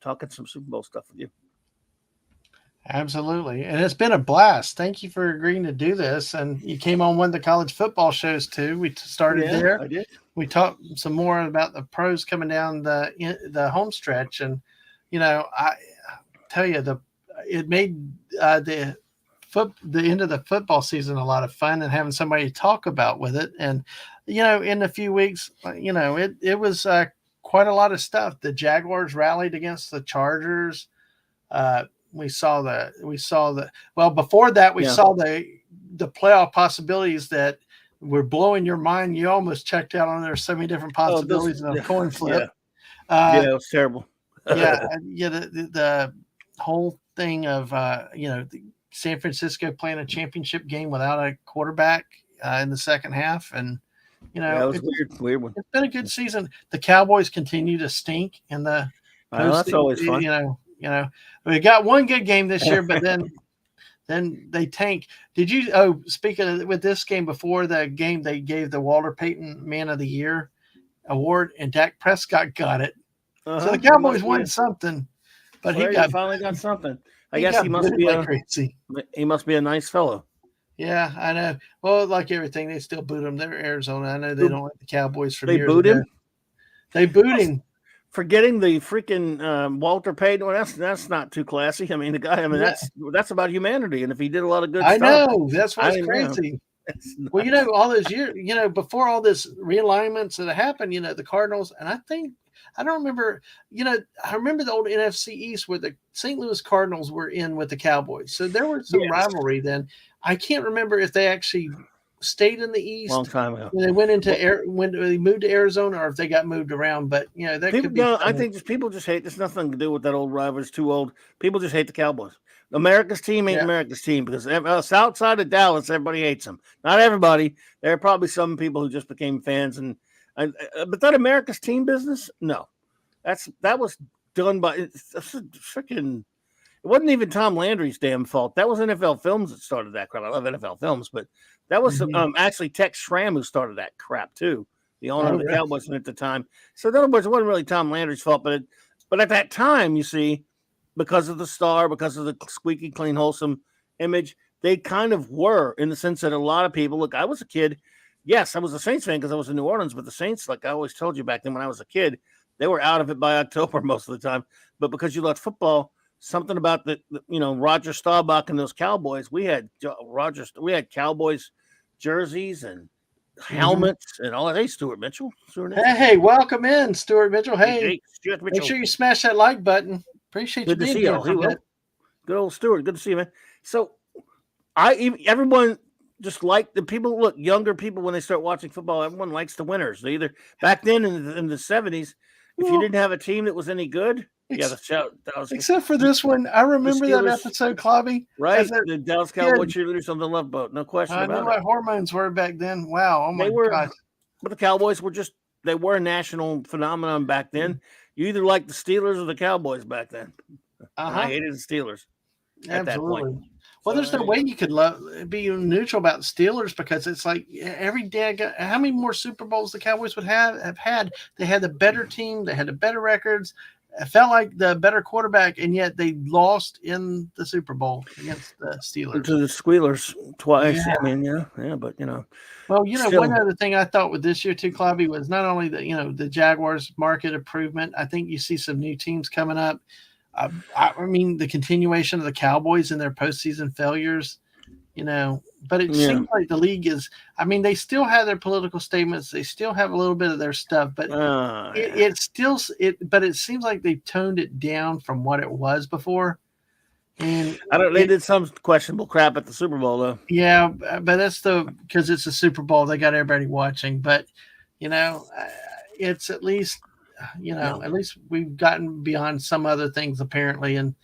Talking some Super Bowl stuff with you. Absolutely. And it's been a blast. Thank you for agreeing to do this. And you came on one of the college football shows too. We started there. I did. We talked some more about the pros coming down the home stretch. And, I tell you, it made the end of the football season a lot of fun, and having somebody to talk about with it. And, in a few weeks, it was quite a lot of stuff. The Jaguars rallied against the Chargers. We saw before that, we saw the playoff possibilities that were blowing your mind. You almost checked out on there so many different possibilities in a coin flip. It was terrible. The whole thing of, San Francisco playing a championship game without a quarterback in the second half. And, it was weird one. It's been a good season. The Cowboys continue to stink in the that's always fun. We got one good game this year, but then they tank. Did you? Speaking of with this game, before the game, they gave the Walter Payton Man of the Year award, and Dak Prescott got it. So the Cowboys won something, but he finally got something. I guess he must be crazy. He must be a nice fellow. Yeah, I know. Well, like everything, they still boot him. They're Arizona. I know they don't like the Cowboys for years. They boot him. They boot him. Forgetting the freaking Walter Payton. Well, that's not too classy. I mean, the guy. I mean, that's about humanity. And if he did a lot of good stuff, I know that's what's crazy. Well, all those years, before all this realignments that happened, the Cardinals, and I don't remember. I remember the old NFC East where the St. Louis Cardinals were in with the Cowboys, so there was some rivalry then. I can't remember if they actually stayed in the East long time ago when they went into when they moved to Arizona, or if they got moved around. But that could be. I think people just hate. There's nothing to do with that old rivalry. It's too old. People just hate the Cowboys. America's team ain't America's team because outside of Dallas, everybody hates them. Not everybody. There are probably some people who just became fans, but that America's team business, no, that was done by freaking. It wasn't even Tom Landry's damn fault. That was NFL Films that started that crap. I love NFL Films, but that was actually Tex Schramm who started that crap too. The owner of the Cowboys at the time. So in other words, it wasn't really Tom Landry's fault, but at that time, you see, because of the star, because of the squeaky clean, wholesome image, they kind of were, in the sense that a lot of people, look, I was a kid. Yes, I was a Saints fan because I was in New Orleans, but the Saints, like I always told you back then when I was a kid, they were out of it by October most of the time. But because you loved football, something about the Roger Staubach and those Cowboys, we had Cowboys jerseys and helmets and all that. Hey, Stuart Mitchell. Hey, welcome in, Stuart Mitchell. Hey, Stuart Mitchell. Make sure you smash that like button. Appreciate you being here. Good old Stuart. Good to see you, man. So everyone just like the people. Look, younger people when they start watching football, everyone likes the winners. They either back then in the 70s, if you didn't have a team that was any good, except for this one, I remember that episode, Clobby. Right, the Dallas Cowboy cheerleaders on the Love Boat. No question about it. I know what hormones were back then. Wow, oh my God! But the Cowboys they were a national phenomenon back then. You either liked the Steelers or the Cowboys back then. I hated the Steelers at that point. Well, there's no way you could be neutral about Steelers because it's like every day. How many more Super Bowls the Cowboys would have had? They had the better team. They had the better records. It felt like the better quarterback, and yet they lost in the Super Bowl against the Steelers. To the Squealers twice. Yeah. I mean, but Well, one other thing I thought with this year too, Clobby, was not only the Jaguars' market improvement. I think you see some new teams coming up. I mean, the continuation of the Cowboys and their postseason failures. But it seems like the league is. I mean, they still have their political statements. They still have a little bit of their stuff, but it seems like they've toned it down from what it was before. And they did some questionable crap at the Super Bowl, though. Yeah, but that's because it's a Super Bowl. They got everybody watching, but it's at least at least we've gotten beyond some other things apparently, and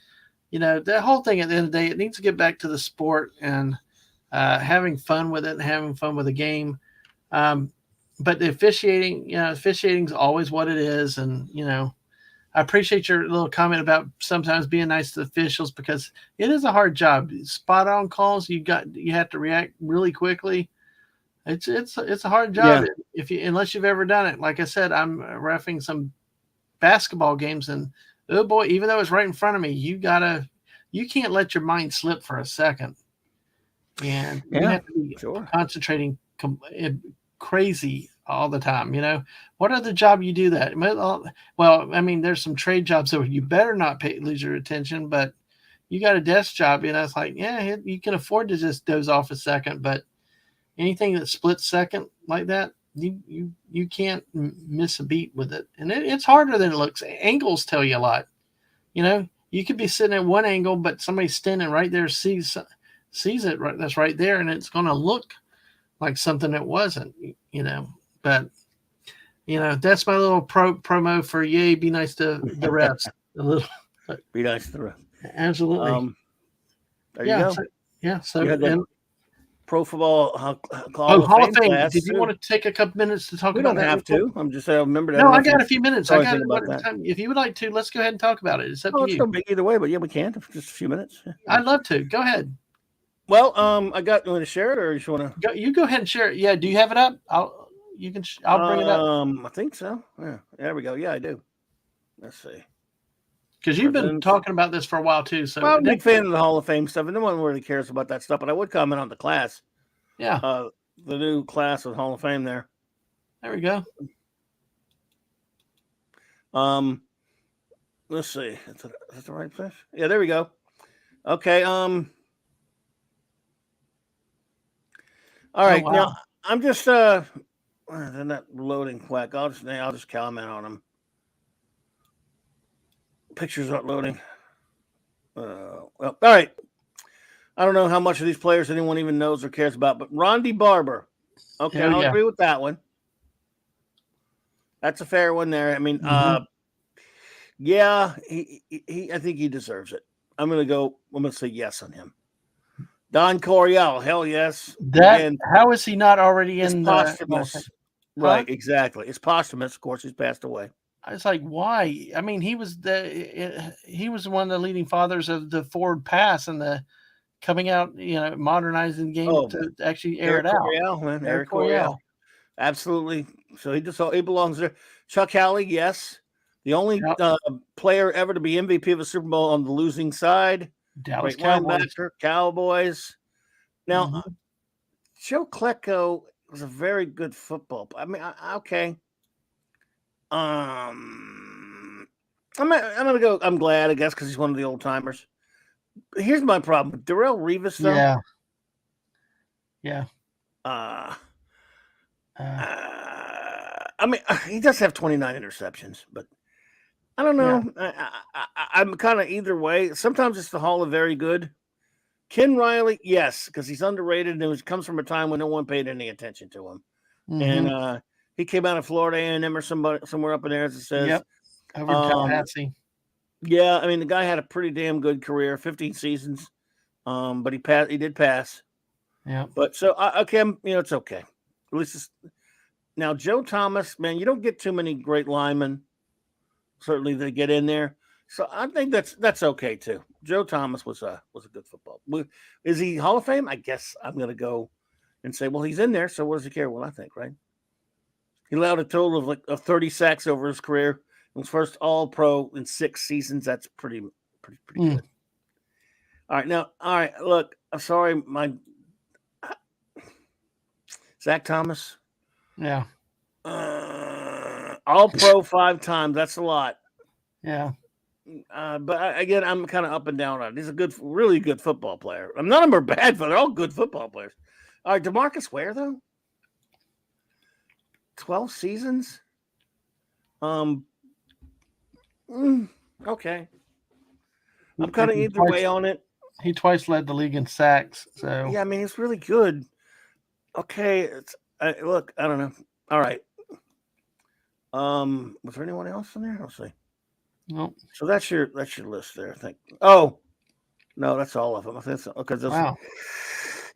the whole thing at the end of the day, it needs to get back to the sport and having fun with it and having fun with the game. But the officiating, officiating is always what it is. And, I appreciate your little comment about sometimes being nice to the officials because it is a hard job. Spot on calls, you have to react really quickly. It's a hard job unless you've ever done it. Like I said, I'm reffing some basketball games and oh boy, even though it's right in front of me, you can't let your mind slip for a second. And you have to be concentrating crazy all the time. What other job you do that? Well, I mean, there's some trade jobs that you better not lose your attention, but you got a desk job, it's like, you can afford to just doze off a second, but anything that splits second like that, you can't miss a beat with it. And it's harder than it looks. Angles tell you a lot. You could be sitting at one angle, but somebody standing right there sees it right. That's right there, and it's going to look like something it wasn't. But that's my little promo for yay. Be nice to the refs a little. Be nice to the refs. Absolutely. There you go. So Pro Football Hall of Fame. Did you want to take a couple minutes to talk about that? We don't have to. I'm just saying. I remember that. No, I got a few minutes. I got time. If you would like to, let's go ahead and talk about it. It's up to you. It's no big either way, but we can. Just a few minutes. I'd love to. Go ahead. Well, you want to share it, or you want to? You go ahead and share it. Yeah. Do you have it up? I'll bring it up. I think so. Yeah. There we go. Yeah, I do. Let's see. Because you've been talking about this for a while too. So I'm a big fan of the Hall of Fame stuff, and no one really cares about that stuff. But I would comment on the class. Yeah. The new class of Hall of Fame there. There we go. Let's see. Is that the right place? Yeah, there we go. Okay. All right. Wow. Now I'm just they're not loading quick. I'll just comment on them. Pictures aren't loading. Well, all right. I don't know how much of these players anyone even knows or cares about, but Rondy Barber. Okay, I'll agree with that one. That's a fair one there. I mean, he I think he deserves it. I'm going to say yes on him. Don Coryell, hell yes. Again, how is he not already in it's the posthumous? Right, exactly. It's posthumous. Of course, he's passed away. It's like, why? I mean, he was one of the leading fathers of the forward pass and the coming out, modernizing the game to actually air it out. Eric Coryell. Absolutely. So he belongs there. Chuck Halley, yes. The only player ever to be MVP of a Super Bowl on the losing side. Dallas Cowboys. Now, Joe Klecko was a very good football. I mean, okay. I'm gonna go. I'm glad, I guess, because he's one of the old timers. Here's my problem: Darrelle Revis, though. Yeah. I mean, he does have 29 interceptions, but I don't know. Yeah. I'm kind of either way. Sometimes it's the Hall of Very Good. Ken Riley, yes, because he's underrated and it comes from a time when no one paid any attention to him. And he came out of Florida A&M or somewhere up in there, as it says. Over in Tallahassee. Yeah, I mean, the guy had a pretty damn good career, 15 seasons, but he did pass. Yeah. But so, okay, it's okay. At least now, Joe Thomas, man, you don't get too many great linemen. Certainly, they get in there. So I think that's okay too. Joe Thomas was a good football. Is he Hall of Fame? I guess I'm going to go and say, well, he's in there. So what does he care? Well, I think, right? He allowed a total of 30 sacks over his career. He was first All-Pro in 6 seasons. That's pretty good. All right. Look, I'm sorry, Zach Thomas. Yeah. All-Pro 5 times. That's a lot. Yeah. But again, I'm kind of up and down on it. He's a really good football player. None of them are bad, but they're all good football players. All right, DeMarcus Ware, though? 12 seasons? Okay. I'm kind of either way on it. He twice led the league in sacks. So yeah, I mean, it's really good. Okay, look, I don't know. All right. Was there anyone else in there? Let's see. Nope. So that's your list there, I think. Oh, no, that's all of them. I think so. Okay, wow.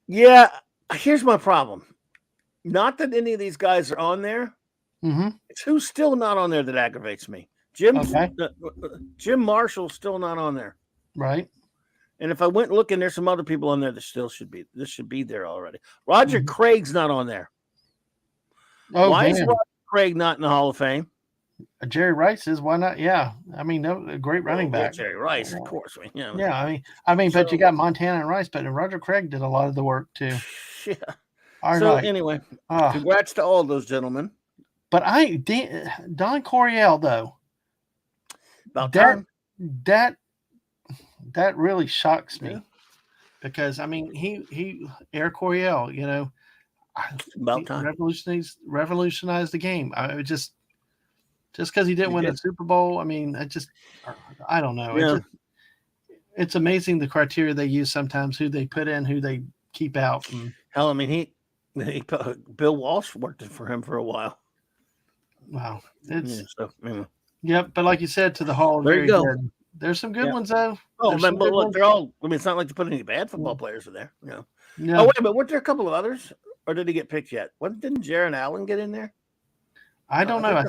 Yeah, here's my problem. Not that any of these guys are on there. It's who's still not on there that aggravates me. Jim Marshall's still not on there. Right. And if I went looking, there's some other people on there that still should be. This should be there already. Roger Craig's not on there. Oh, why is Roger Craig not in the Hall of Fame? Jerry Rice is. Why not? Yeah, I mean, a great running back. Jerry Rice, of course. Yeah, I mean, but you got Montana and Rice, but Roger Craig did a lot of the work too. Yeah. Anyway, congrats to all those gentlemen. But Don Coryell though. About time. That really shocks me, because I mean he Eric Coryell, about time revolutionized the game. I just because he didn't win a Super Bowl. I mean, I don't know. Yeah. It's amazing the criteria they use sometimes, who they put in, who they keep out. Hell, I mean, Bill Walsh worked for him for a while. Wow. Yep, but like you said, to the Hall. There you go. Good. There's some good ones though. Oh, but look, they're all. I mean, it's not like to put any bad football players in there. No. Oh, wait a minute. Weren't there a couple of others, or did he get picked yet? Didn't Jaron Allen get in there? I don't know. I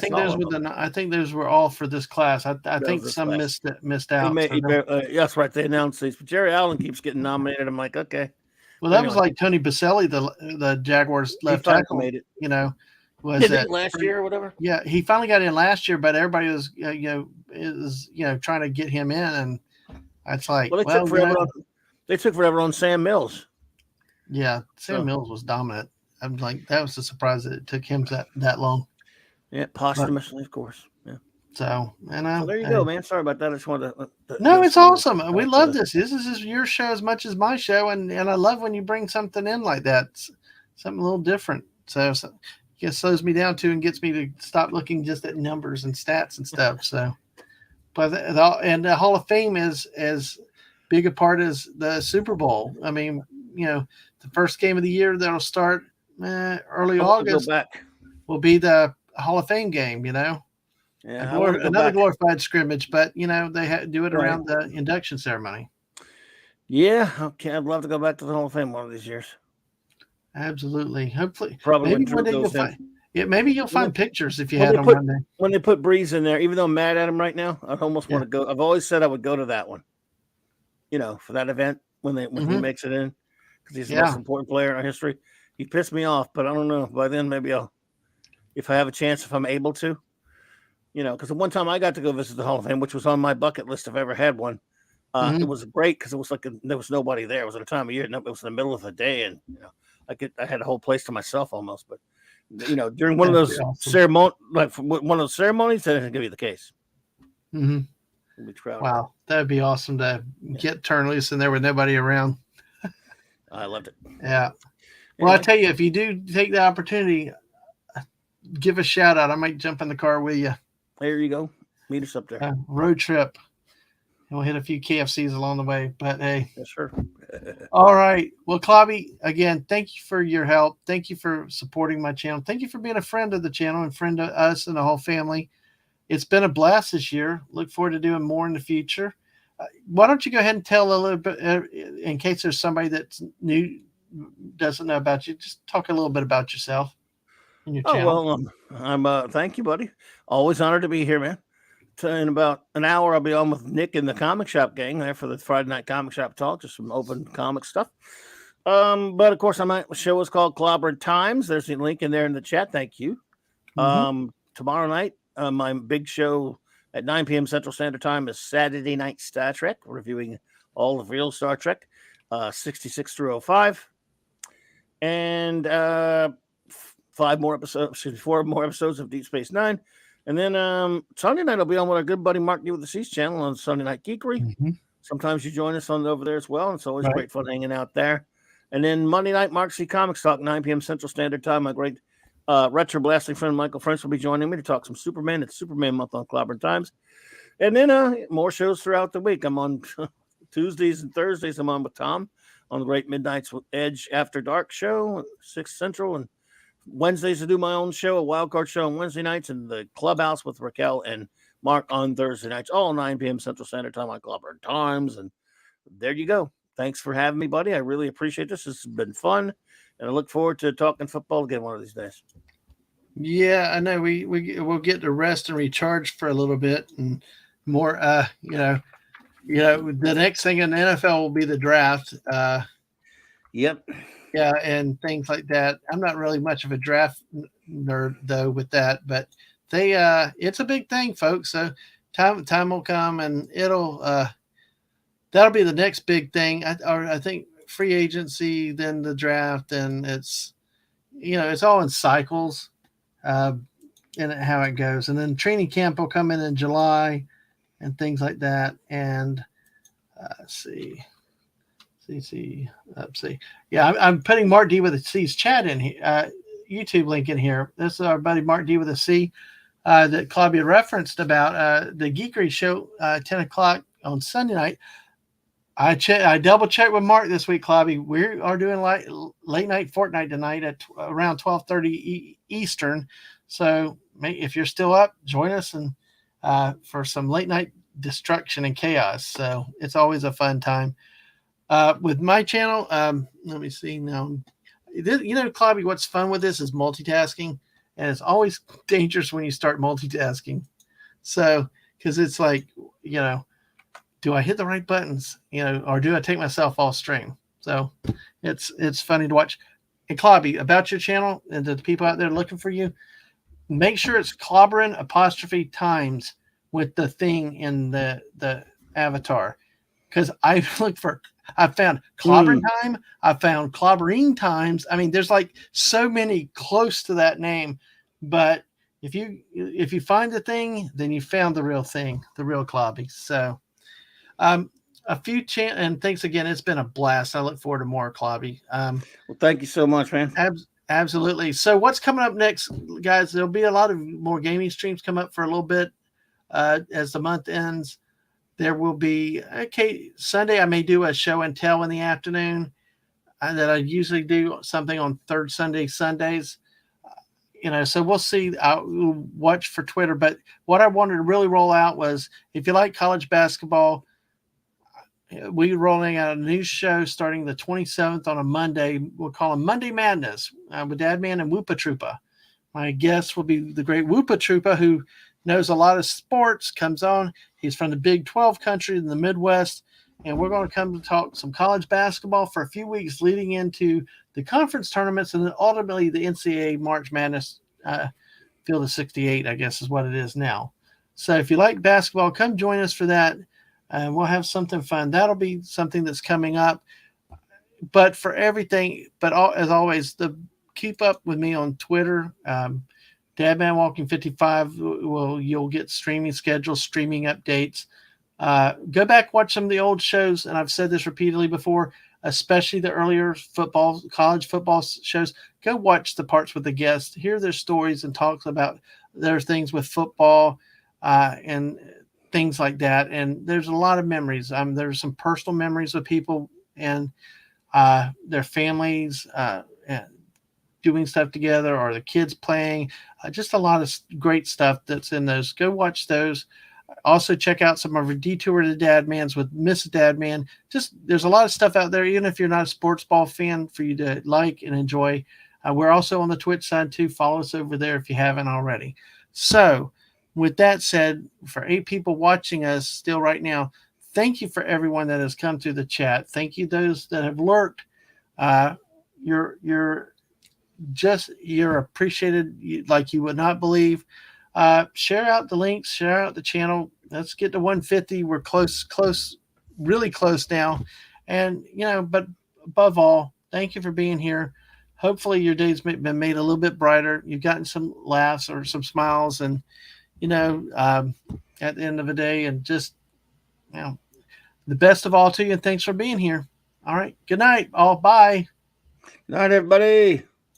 think those were all for this class. I think some missed out. That's right. They announced these, but Jerry Allen keeps getting nominated. I'm like, okay. Well, that was like Tony Baselli, the Jaguars left tackle. Made it. Was it last year or whatever? Yeah, he finally got in last year, but everybody was trying to get him in, and it's like, they took forever on Sam Mills. Yeah, Sam Mills was dominant. I'm like, that was a surprise that it took him that long. Yeah, posthumously, of course. Yeah. So, there you go, man. Sorry about that. I just wanted to. No, it's awesome. We love this. This is your show as much as my show, and I love when you bring something in like that, something a little different. So it slows me down too, and gets me to stop looking just at numbers and stats and stuff. So, but the Hall of Fame is as big a part as the Super Bowl. I mean, the first game of the year that'll start early August will be the Hall of Fame game. Yeah, another glorified scrimmage, but they do it around the induction ceremony. Yeah, okay. I'd love to go back to the Hall of Fame one of these years. Absolutely. Hopefully, Probably when maybe one Drew day you'll goes in. find. Yeah, maybe you'll When they, find pictures if you when had they them put one day. when they put Breeze in there, even though I'm mad at him right now, I'd almost Yeah. want to go. I've always said I would go to that one. For that event when he Hmm. makes it in, because he's the most Yeah. important player in our history. He pissed me off, but I don't know. By then, maybe I'll, if I have a chance, if I'm able to. Because the one time I got to go visit the Hall of Fame, which was on my bucket list if I ever had one, it Hmm. was great because it was like there was nobody there. It was at a time of year, it was in the middle of the day, and I had a whole place to myself almost. But during one of That'd be those awesome. ceremony, like one of those ceremonies, that didn't give you the case. Hmm. It'd be crowded. Wow, that'd be awesome to Yeah, get turned loose in there with nobody around. I loved it. Yeah. Well, I Anyway, tell you, if you do take the opportunity, give a shout out. I might jump in the car with you. there you go. Meet us up there. Road trip. And we'll hit a few KFCs along the way. But hey, Yes, sir. all right. Well, Clobby, again, thank you for your help. Thank you for supporting my channel. Thank you for being a friend of the channel and friend of us and the whole family. It's been a blast this year. Look forward to doing more in the future. Why don't you go ahead and tell a little bit, in case there's somebody that's new, doesn't know about you, just talk a little bit about yourself and your Oh channel. well, I'm thank you, buddy. Always honored to be here, man. In about an hour, I'll be on with Nick and the Comic Shop gang there for the Friday Night Comic Shop talk, just some open comic stuff. But of course, my show is called Clobberin Times. There's a link in there in the chat. Thank you. Mm-hmm. Tomorrow night, my big show at 9 p.m. Central Standard Time is Saturday Night Star Trek, reviewing all of real Star Trek, 66 through 05. And 4 more episodes of Deep Space Nine. And then Sunday night I'll be on with our good buddy Mark D with the Seas channel on Sunday Night Geekery. Mm-hmm. Sometimes you join us on over there as well. It's always Right. great fun hanging out there. And then Monday night, Mark C Comics Talk, 9 p.m. Central Standard Time. My great retro blasting friend Michael French will be joining me to talk some Superman. It's Superman month on Clobberin Times. And then more shows throughout the week. I'm on Tuesdays and Thursdays. I'm on with Tom on the Great Midnight's Edge After Dark show, 6 Central. And Wednesdays I do my own show, a wild card show on Wednesday nights, and the Clubhouse with Raquel and Mark on Thursday nights, all 9 p.m. Central Standard Time on Clobberin Times. And there you go. Thanks for having me, buddy. I really appreciate this. This has been fun, and I look forward to talking football again one of these days. Yeah, I know. We'll get to rest and recharge for a little bit and more. The next thing in the NFL will be the draft. Yep. Yeah, and things like that. I'm not really much of a draft nerd though with that, but it's a big thing, folks. So time will come and that'll be the next big thing. I think free agency, then the draft, and it's all in cycles, uh, and how it goes. And then training camp will come in July, and things like that. And let's see. Let's see. Yeah, I'm putting Mark D with a C's chat in here, YouTube link in here. This is our buddy Mark D with a C that Claudia referenced about the Geekery show, 10 o'clock on Sunday night. I double checked with Mark this week, Claudia. We are doing late night Fortnite tonight at around 12:30 Eastern. So if you're still up, join us and for some late night destruction and chaos. So it's always a fun time. With my channel, let me see now. Claudia, what's fun with this is multitasking, and it's always dangerous when you start multitasking. So, because it's like, do I hit the right buttons, or do I take myself off stream? So, it's funny to watch. And Claudia, about your channel and the people out there looking for you, make sure it's Clobberin Times with the thing in the avatar, because I found Clobberin Time. I found Clobberin Times. I mean, there's like so many close to that name, but if you find the thing, then you found the real thing, the real Clobby. So, and thanks again. It's been a blast. I look forward to more Clobby. Well, thank you so much, man. Absolutely. So, what's coming up next, guys? There'll be a lot of more gaming streams come up for a little bit as the month ends. There will be Sunday. I may do a show and tell in the afternoon that I usually do something on third Sundays. So we'll see. I'll watch for Twitter. But what I wanted to really roll out was, if you like college basketball, we're rolling out a new show starting the 27th on a Monday. We'll call them Monday Madness with Dadman and Whoopa Troopa. My guest will be the great Whoopa Troopa, who knows a lot of sports, comes on. He's from the Big 12 country in the Midwest. And we're going to come to talk some college basketball for a few weeks leading into the conference tournaments and then ultimately the NCAA March Madness Field of 68, I guess is what it is now. So if you like basketball, come join us for that. And we'll have something fun. That'll be something that's coming up. But for everything, as always, keep up with me on Twitter. Dadman Walking 55. You'll get streaming schedules, streaming updates. Go back, watch some of the old shows, and I've said this repeatedly before, especially the earlier college football shows. Go watch the parts with the guests, hear their stories, and talk about their things with football and things like that. And there's a lot of memories. There's some personal memories of people and their families doing stuff together, or the kids playing. Just a lot of great stuff that's in those. Go watch those. Also, check out some of our Detour to Dadmans with Mrs. Dadman. Just there's a lot of stuff out there, even if you're not a sports ball fan, for you to like and enjoy. We're also on the Twitch side too. Follow us over there if you haven't already. So, with that said, for 8 people watching us still right now, thank you for everyone that has come through the chat. Thank you those that have lurked. You're appreciated like you would not believe. Share out the links, share out the channel. Let's get to 150. We're close, really close now. And, but above all, thank you for being here. Hopefully your day's been made a little bit brighter. You've gotten some laughs or some smiles and, at the end of the day, and just, the best of all to you. And thanks for being here. All right. Good night. All. Bye. Good night, everybody.